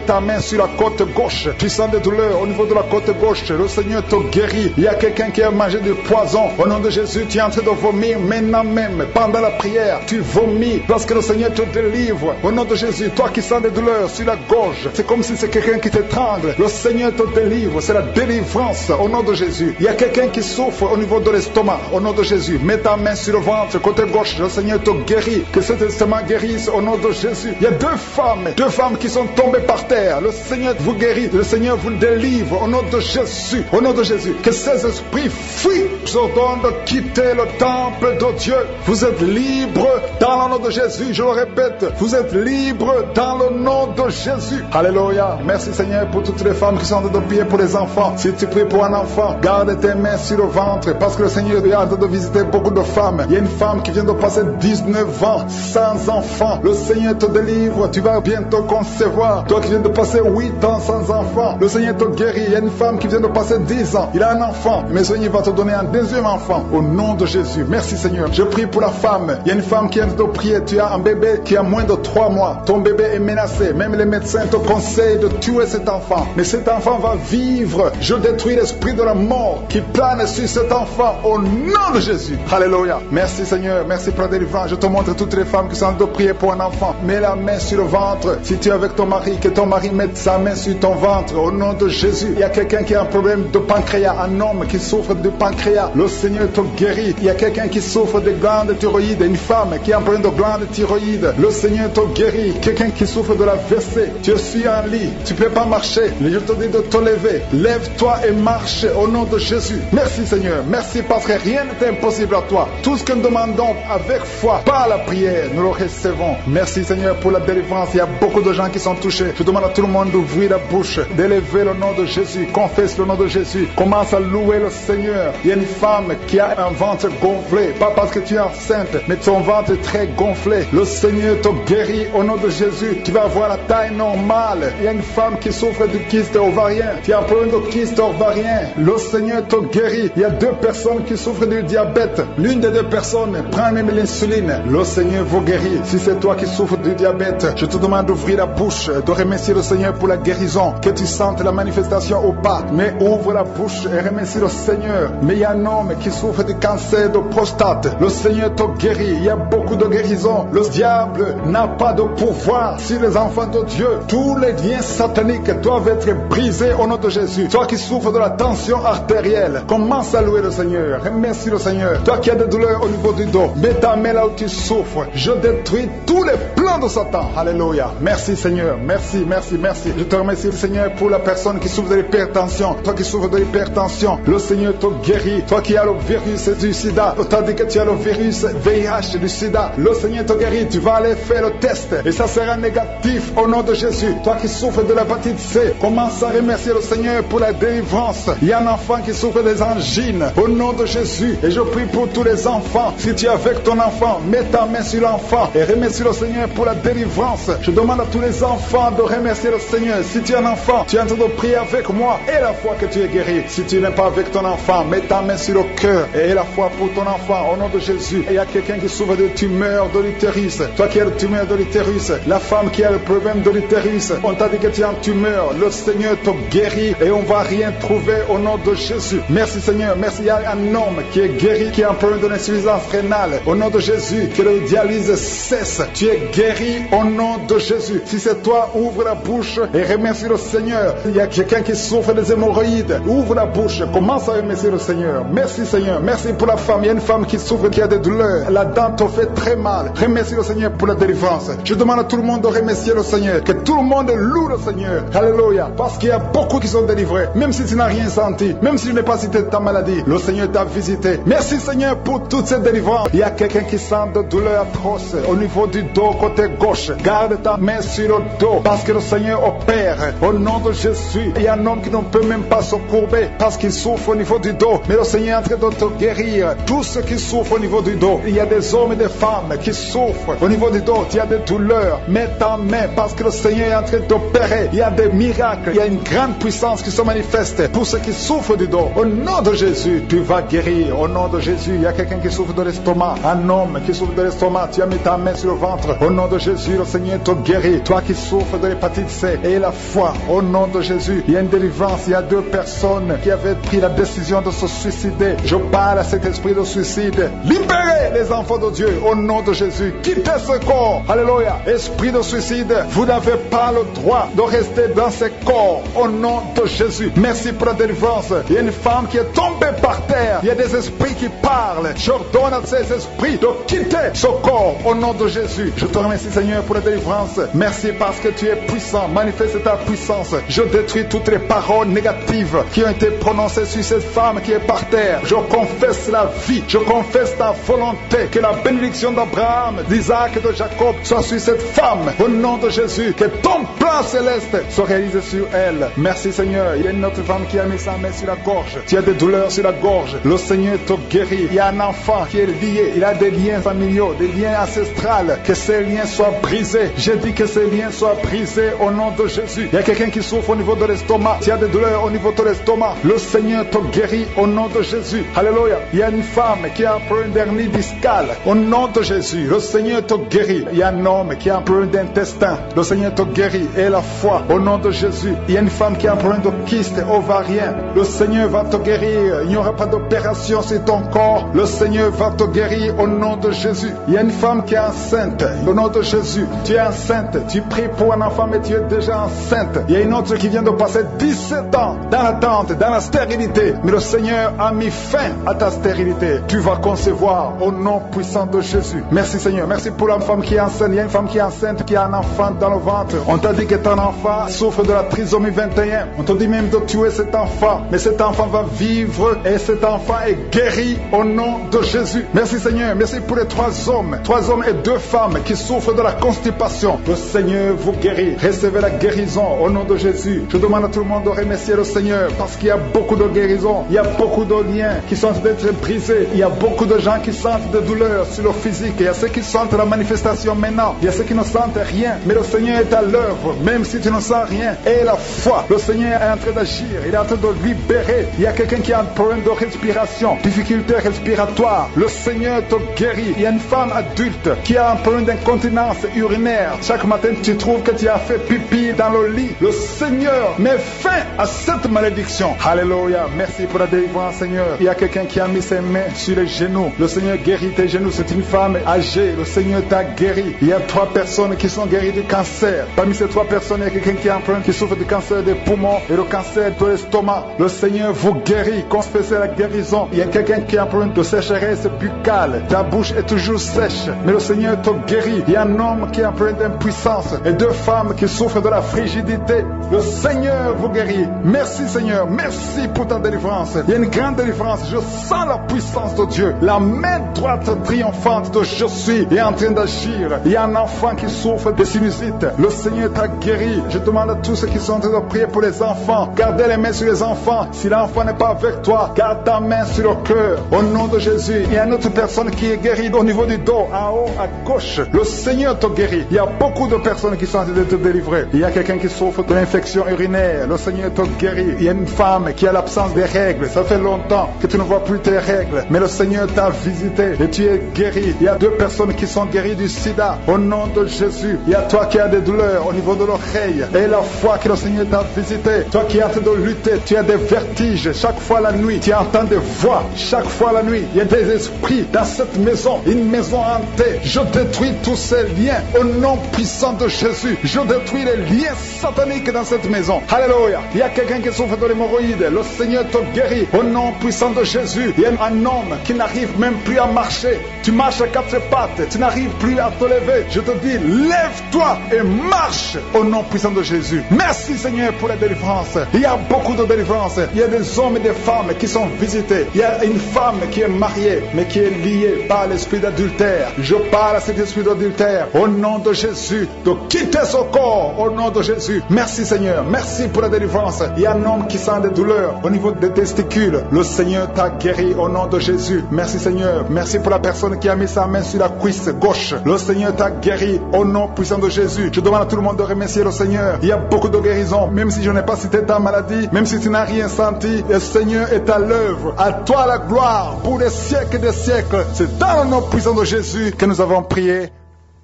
ta main sur la côte gauche, tu sens des douleurs au niveau de la côte gauche. Le Seigneur te guérit. Il y a quelqu'un qui a mangé du poison. Au nom de Jésus, tu es en train de vomir maintenant même. Pendant la prière, tu vomis parce que le Seigneur te délivre. Au nom de Jésus, toi qui sens des douleurs sur la gorge, c'est comme si c'est quelqu'un qui t'étrangle. Le Seigneur te délivre. C'est la délivrance au nom de Jésus. Il y a quelqu'un qui souffre au niveau de l'estomac. Au nom de Jésus, mets ta main sur le ventre, côté gauche. Le Seigneur te guérit. Que cet estomac guérisse au nom de Jésus. Il y a deux femmes qui sont tombées par terre. Le Seigneur vous guérit. Le Seigneur vous délivre au nom de Jésus. Au nom de Jésus. Que ces esprits fuient. Je ordonne de quitter le temple de Dieu. Vous êtes libre dans le nom de Jésus. Je le répète, vous êtes libre dans le nom de Jésus. Alléluia. Merci Seigneur pour toutes les femmes qui sont en train de prier pour les enfants. Si tu pries pour un enfant, garde tes mains sur le ventre parce que le Seigneur est en train de visiter beaucoup de femmes. Il y a une femme qui vient de passer 19 ans sans enfant. Le Seigneur te délivre. Tu vas bientôt concevoir. Toi qui viens de passer 8 ans sans enfant, le Seigneur te guérit. Il y a une femme qui vient de passer 10 ans. Il a un enfant. Mais le Seigneur va te donner un deuxième enfant au nom de Jésus. Merci Seigneur. Je prie pour la femme. Il y a une femme qui vient de prier. Tu as un bébé qui a moins de 3 mois. Ton bébé est menacé. Même les médecins te conseillent de tuer cet enfant. Mais cet enfant va vivre. Je détruis l'esprit de la mort qui plane sur cet enfant au nom de Jésus. Alléluia. Merci Seigneur. Merci pour la délivrance. Je te montre toutes les femmes qui sont en train de prier pour un enfant. Mets la main sur le ventre. Si tu es avec ton mari, que ton mari mette sa main sur ton ventre au nom de Jésus. Il y a quelqu'un qui a un problème de pancréas. Un homme qui souffre de pancréas. Le Seigneur te guérit. Il y a quelqu'un qui souffre de glandes thyroïdes. Une femme qui a un problème de glandes thyroïdes. Le Seigneur te guérit. Quelqu'un qui souffre de la WC. Tu suis en lit. Tu ne peux pas marcher. Je te dis de te lever. Lève-toi et marche au nom de Jésus. Merci Seigneur. Merci parce que rien n'est impossible à toi. Tout ce que nous demandons avec foi, par la prière, nous le recevons. Merci Seigneur pour la délivrance. Il y a beaucoup de gens qui sont touchés. Je demande à tout le monde d'ouvrir la bouche, d'élever le nom de Jésus. Confesse le nom de Jésus. Commence à louer le Seigneur. Il y a une femme qui a un ventre gonflé. Pas parce que tu es enceinte, mais ton ventre est très gonflé. Le Seigneur te guérit au nom de Jésus. Tu vas avoir la taille normale. Il y a une femme qui souffre de kyste ovarien. Tu as un problème de kyste ovarien. Le Seigneur te guérit. Il y a 2 personnes qui souffrent du diabète. L'une des 2 personnes prend même l'insuline. Le Seigneur vous guérit. Si c'est toi qui souffres du diabète, je te demande d'ouvrir la bouche, de remercier le Seigneur pour la guérison. Que tu sentes la manifestation au pas. Mais ouvre la bouche et remercie le Seigneur. Mais il y a un homme qui souffre du cancer de prostate. Le Seigneur te guérit. Il y a beaucoup de guérisons. Le diable n'a pas de pouvoir sur les enfants de Dieu. Tous les liens sataniques doivent être brisés au nom de Jésus. Toi qui souffres de la tension artérielle, commence à louer le Seigneur. Remercie le Seigneur. Toi qui as des douleurs au niveau du dos, mets ta main là où tu souffres. Je détruis tous les plans de Satan. Alléluia. Merci Seigneur. Merci, merci, merci. Je te remercie Seigneur pour la personne qui souffre de l'hypertension. Toi qui souffres de l'hypertension, le Seigneur te guérit. Toi qui as le virus du sida, on t'a dit que tu as le virus VIH du sida, le Seigneur te guérit. Tu vas aller faire le test et ça sera négatif au nom de Jésus. Toi qui souffres de l'hépatite C, commence à remercier le Seigneur pour la délivrance. Il y a un enfant qui souffre des angines au nom de Jésus. Et je prie pour tous les enfants. Si tu es avec ton enfant, mets ta main sur l'enfant et remercie le Seigneur pour la délivrance. Je demande à tous les enfants de remercier le Seigneur. Si tu es un enfant, tu es en train de prier avec moi et la foi que tu es guéri. Si tu n'es pas avec ton enfant, mets ta main sur le cœur et la foi pour ton enfant au nom de Jésus. Et il y a quelqu'un qui souffre de tumeur de l'utérus. Toi qui as le tumeur de l'utérus, la femme qui a le problème de l'utérus, on t'a dit que tu es en tumeur. Le Seigneur te guérit et on va rien trouver au nom de Jésus. Merci Seigneur. Merci. Il y a un homme qui est guéri, qui a un problème de l'insuffisance rénale. Au nom de Jésus, que le dialyse cesse. Tu es guéri au nom de Jésus. Si c'est toi, ouvre la bouche et remercie le Seigneur. Il y a quelqu'un qui souffre des hémorroïdes. Ouvre la bouche. Commence à remercier le Seigneur. Merci Seigneur. Merci pour la femme. Il y a une femme qui souffre, qui a des douleurs. La dent te fait très mal. Remercie le Seigneur pour la délivrance. Je demande à tout le monde de remercier le Seigneur. Que tout le monde loue le Seigneur. Alléluia. Parce qu'il y a beaucoup qui sont délivrés. Même si tu n'as rien senti, même si tu n'as pas cité ta maladie, le Seigneur t'a visité. Merci Seigneur pour toutes ces délivrances. Il y a quelqu'un qui sent de douleur atroce au niveau du dos côté gauche. Garde ta main sur le dos parce que le Seigneur opère. Au nom de Jésus, il y a un homme qui ne peut même pas se courber parce qu'il souffre au niveau du dos. Mais le Seigneur est en train de te guérir. Tous ceux qui souffrent au niveau du dos. Il y a des hommes et des femmes qui souffrent au niveau du dos. Il y a des douleurs. Mets ta main parce que le Seigneur est en train d'opérer. Il y a des miracles. Il y a une grande puissance qui se manifeste pour ceux qui souffrent du dos. Au nom de Jésus, tu vas guérir. Au nom de Jésus, il y a quelqu'un qui souffre de l'estomac. Un homme qui souffre de l'estomac. Tu as mis ta main sur le ventre. Au nom de Jésus, le Seigneur te guérit. Toi qui souffres de l'hépatite C et la foi. Au nom de Jésus, il y a une délivrance. Il y a 2 personnes qui avaient pris la décision de se suicider. Je parle à cet esprit de suicide. Libérez les enfants de Dieu. Au nom de Jésus, quittez ce corps. Alléluia. Esprit de suicide, vous n'avez pas le droit de rester dans ce corps. Au nom de Jésus. Merci pour la délivrance. Il y a une femme qui est tombée par terre. Il y a des esprits qui parlent. J'ordonne à ces esprits de quitter ce corps. Au nom de Jésus. Je te remercie Seigneur pour la délivrance. Merci parce que tu es puissant. Manifeste ta puissance. Je détruis toutes les paroles négatives qui ont été prononcées sur cette femme qui est par terre. Je confesse la vie. Je confesse ta volonté. Que la bénédiction d'Abraham, d'Isaac et de Jacob soit sur cette femme. Au nom de Jésus. Que ton plan céleste soit réalisé sur elle. Merci Seigneur. Il y a une autre femme qui a mis sa main sur la gorge. Tu as des douleurs sur la gorge. Le Seigneur te guérit. Il y a un enfant qui est lié. Il a des liens familiaux, des liens ancestrales. Que ces liens soient brisés. J'ai dit que ces liens soient brisés au nom de Jésus. Il y a quelqu'un qui souffre au niveau de l'estomac. Tu as des douleurs au niveau de l'estomac. Le Seigneur te guérit au nom de Jésus. Alléluia. Il y a une femme qui a un problème d'hernie discale. Au nom de Jésus. Le Seigneur te guérit. Il y a un homme qui a un problème d'intestin. Le Seigneur te guérit. Et la foi au nom de Jésus. Il y a une femme qui a un problème de kyste ovarien. Le Seigneur va te guérir. Il n'y aura pas d'opération sur ton corps. Le Seigneur va te guérir au nom de Jésus. Il y a une femme qui est enceinte. Au nom de Jésus. Tu es enceinte. Tu pries pour un enfant mais tu es déjà enceinte. Il y a une autre qui vient de passer 17 ans dans l'attente, dans la stérilité. Mais le Seigneur a mis fin à ta stérilité. Tu vas concevoir au nom puissant de Jésus. Merci Seigneur. Merci pour la femme qui est enceinte. Il y a une femme qui est enceinte qui a un enfant dans le ventre. On t'a dit que ton enfant souffre de la trisomie 21. On t'a dit même de tuer cet enfant. Mais cet enfant va vivre et cet enfant est guéri au nom de Jésus. Merci Seigneur. Merci pour les 3 hommes. 3 hommes et 2 femmes qui souffrent de la constipation. Le Seigneur vous guérit. Recevez la guérison au nom de Jésus. Je demande à tout le monde de remercier le Seigneur parce qu'il y a beaucoup de guérisons. Il y a beaucoup de liens qui sont d'être brisés. Il y a beaucoup de gens qui sentent des douleurs sur le physique. Il y a ceux qui sentent la manifestation maintenant. Il y a ceux qui ne sentent rien. Mais le Seigneur est à l'œuvre. Même si tu ne sens rien. Et la foi. Le Seigneur est en train d'agir. Il est en train de libérer. Il y a quelqu'un qui a un problème de respiration. Difficulté respiratoire. Le Seigneur te guérit. Il y a une femme adulte qui a un problème d'incontinence urinaire. Chaque matin, tu trouves que tu as fait pipi dans le lit. Le Seigneur met fin à cette malédiction. Alléluia. Merci pour la délivrance, Seigneur. Il y a quelqu'un qui a mis ses mains sur les genoux. Le Seigneur guérit tes genoux. C'est une femme âgée. Le Seigneur t'a guéri. Il y a 3 personnes qui sont guéries du cancer. Parmi ces 3 personnes, il y a quelqu'un qui a un problème, qui souffre du cancer des poumons et le cancer de l'estomac. Le Seigneur vous guérit. Confessez la guérison. Il y a quelqu'un qui a un problème de sécheresse buccale. Ta bouche est toujours sèche. Mais le Seigneur te guérit. Il y a un homme qui a un problème d'impuissance et 2 femmes qui souffrent de la frigidité. Le Seigneur vous guérit. Merci Seigneur. Merci pour ta délivrance. Il y a une grande délivrance. Je sens la puissance de Dieu. La main droite triomphante de je suis est en train d'agir. Il y a un enfant qui souffre de sinusite. Le Seigneur t'a guéri. Je demande à tous ceux qui sont en train de prier pour les enfants. Gardez les mains sur les enfants. Si l'enfant n'est pas avec toi, garde ta main sur le cœur. Au nom de Jésus. Il y a une autre personne qui est guérie au niveau du dos, en haut, à gauche. Le Seigneur te guérit. Il y a beaucoup de personnes qui sont en train de te délivrer. Il y a quelqu'un qui souffre de l'infection urinaire. Le Seigneur te guérit. Il y a une femme qui a l'absence des règles. Ça fait longtemps que tu ne vois plus tes règles. Mais le Seigneur t'a visité et tu es guéri. Il y a 2 personnes qui sont guéries du sida. Au nom de Jésus. Il y a toi qui as des douleurs au niveau de l'oreille. Et la foi que le Seigneur t'a visité. Toi qui es en train de lutter. Tu as des vertiges. Chaque fois la nuit, tu entends des voix. Chaque fois la nuit, il y a des esprits dans cette maison. Une maison hantée. Je détruis tous ces liens. Au nom puissant de Jésus. Je détruis les liens sataniques dans cette maison. Alléluia. Il y a quelqu'un qui souffre de l'hémorroïde. Le Seigneur te guérit. Au nom puissant de Jésus. Il y a un homme qui n'arrive même plus à marcher. Tu marches à 4 pattes. Tu n'arrives plus à te lever. je te dis, lève-toi et marche au nom puissant de Jésus. Merci Seigneur pour la délivrance. Il y a beaucoup de délivrance. Il y a des hommes et des femmes qui sont visités. Il y a une femme qui est mariée, mais qui est liée par l'esprit d'adultère. Je parle à cet esprit d'adultère au nom de Jésus, de quitter son corps au nom de Jésus. Merci Seigneur, merci pour la délivrance. Il y a un homme qui sent des douleurs au niveau des testicules. Le Seigneur t'a guéri au nom de Jésus. Merci Seigneur, merci pour la personne qui a mis sa main sur la cuisse gauche. Le Seigneur t'a guéri au nom puissant de Jésus. Je demande à tout le monde de remercier le Seigneur. Il y a beaucoup de guérisons, même si je n'ai pas cité ta maladie, même si tu n'as rien senti, le Seigneur est à l'œuvre. À toi la gloire pour des siècles et des siècles. C'est dans le nom puissant de Jésus que nous avons prié.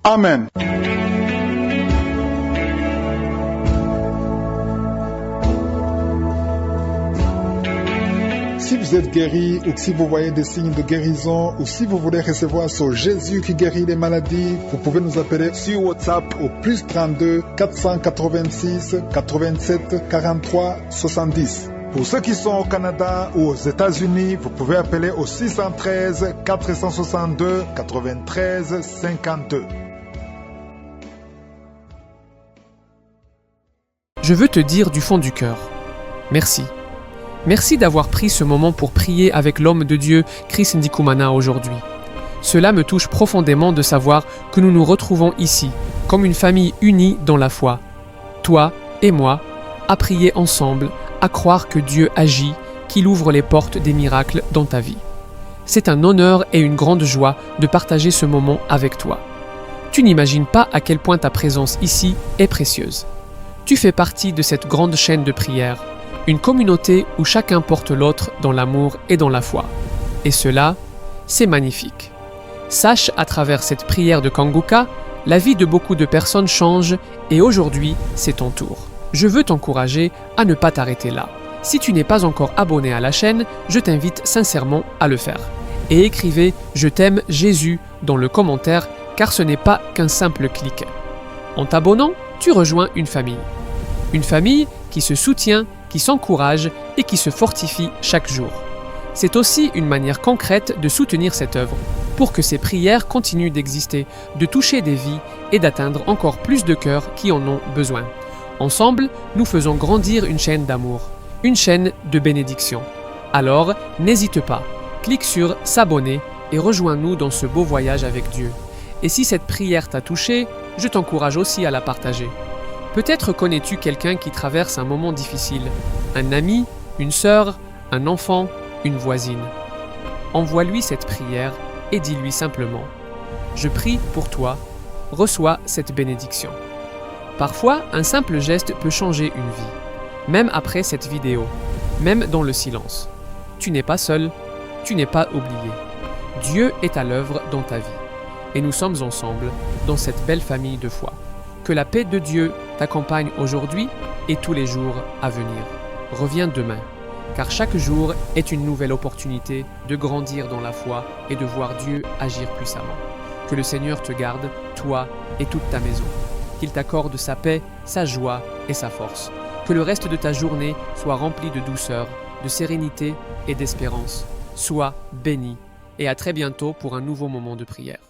Amen. Si vous êtes guéri ou si vous voyez des signes de guérison ou si vous voulez recevoir ce Jésus qui guérit les maladies, vous pouvez nous appeler sur WhatsApp au plus 32 486 87 43 70. Pour ceux qui sont au Canada ou aux États-Unis, vous pouvez appeler au 613 462 93 52. Je veux te dire du fond du cœur, merci. Merci d'avoir pris ce moment pour prier avec l'homme de Dieu, Chris Ndikumana, aujourd'hui. Cela me touche profondément de savoir que nous nous retrouvons ici, comme une famille unie dans la foi. Toi et moi, à prier ensemble, à croire que Dieu agit, qu'il ouvre les portes des miracles dans ta vie. C'est un honneur et une grande joie de partager ce moment avec toi. Tu n'imagines pas à quel point ta présence ici est précieuse. Tu fais partie de cette grande chaîne de prière, une communauté où chacun porte l'autre dans l'amour et dans la foi. Et cela, c'est magnifique. Sache à travers cette prière de Kanguka, la vie de beaucoup de personnes change et aujourd'hui, c'est ton tour. Je veux t'encourager à ne pas t'arrêter là. Si tu n'es pas encore abonné à la chaîne, je t'invite sincèrement à le faire. Et écrivez « Je t'aime Jésus » dans le commentaire car ce n'est pas qu'un simple clic. En t'abonnant, tu rejoins une famille. Une famille qui se soutient, qui s'encourage et qui se fortifie chaque jour. C'est aussi une manière concrète de soutenir cette œuvre, pour que ces prières continuent d'exister, de toucher des vies et d'atteindre encore plus de cœurs qui en ont besoin. Ensemble, nous faisons grandir une chaîne d'amour, une chaîne de bénédiction. Alors, n'hésite pas, clique sur « S'abonner » et rejoins-nous dans ce beau voyage avec Dieu. Et si cette prière t'a touché, je t'encourage aussi à la partager. Peut-être connais-tu quelqu'un qui traverse un moment difficile, un ami, une sœur, un enfant, une voisine. Envoie-lui cette prière et dis-lui simplement « Je prie pour toi, reçois cette bénédiction ». Parfois, un simple geste peut changer une vie, même après cette vidéo, même dans le silence. Tu n'es pas seul, tu n'es pas oublié. Dieu est à l'œuvre dans ta vie et nous sommes ensemble dans cette belle famille de foi. Que la paix de Dieu t'accompagne aujourd'hui et tous les jours à venir. Reviens demain, car chaque jour est une nouvelle opportunité de grandir dans la foi et de voir Dieu agir puissamment. Que le Seigneur te garde, toi et toute ta maison. Qu'il t'accorde sa paix, sa joie et sa force. Que le reste de ta journée soit rempli de douceur, de sérénité et d'espérance. Sois béni et à très bientôt pour un nouveau moment de prière.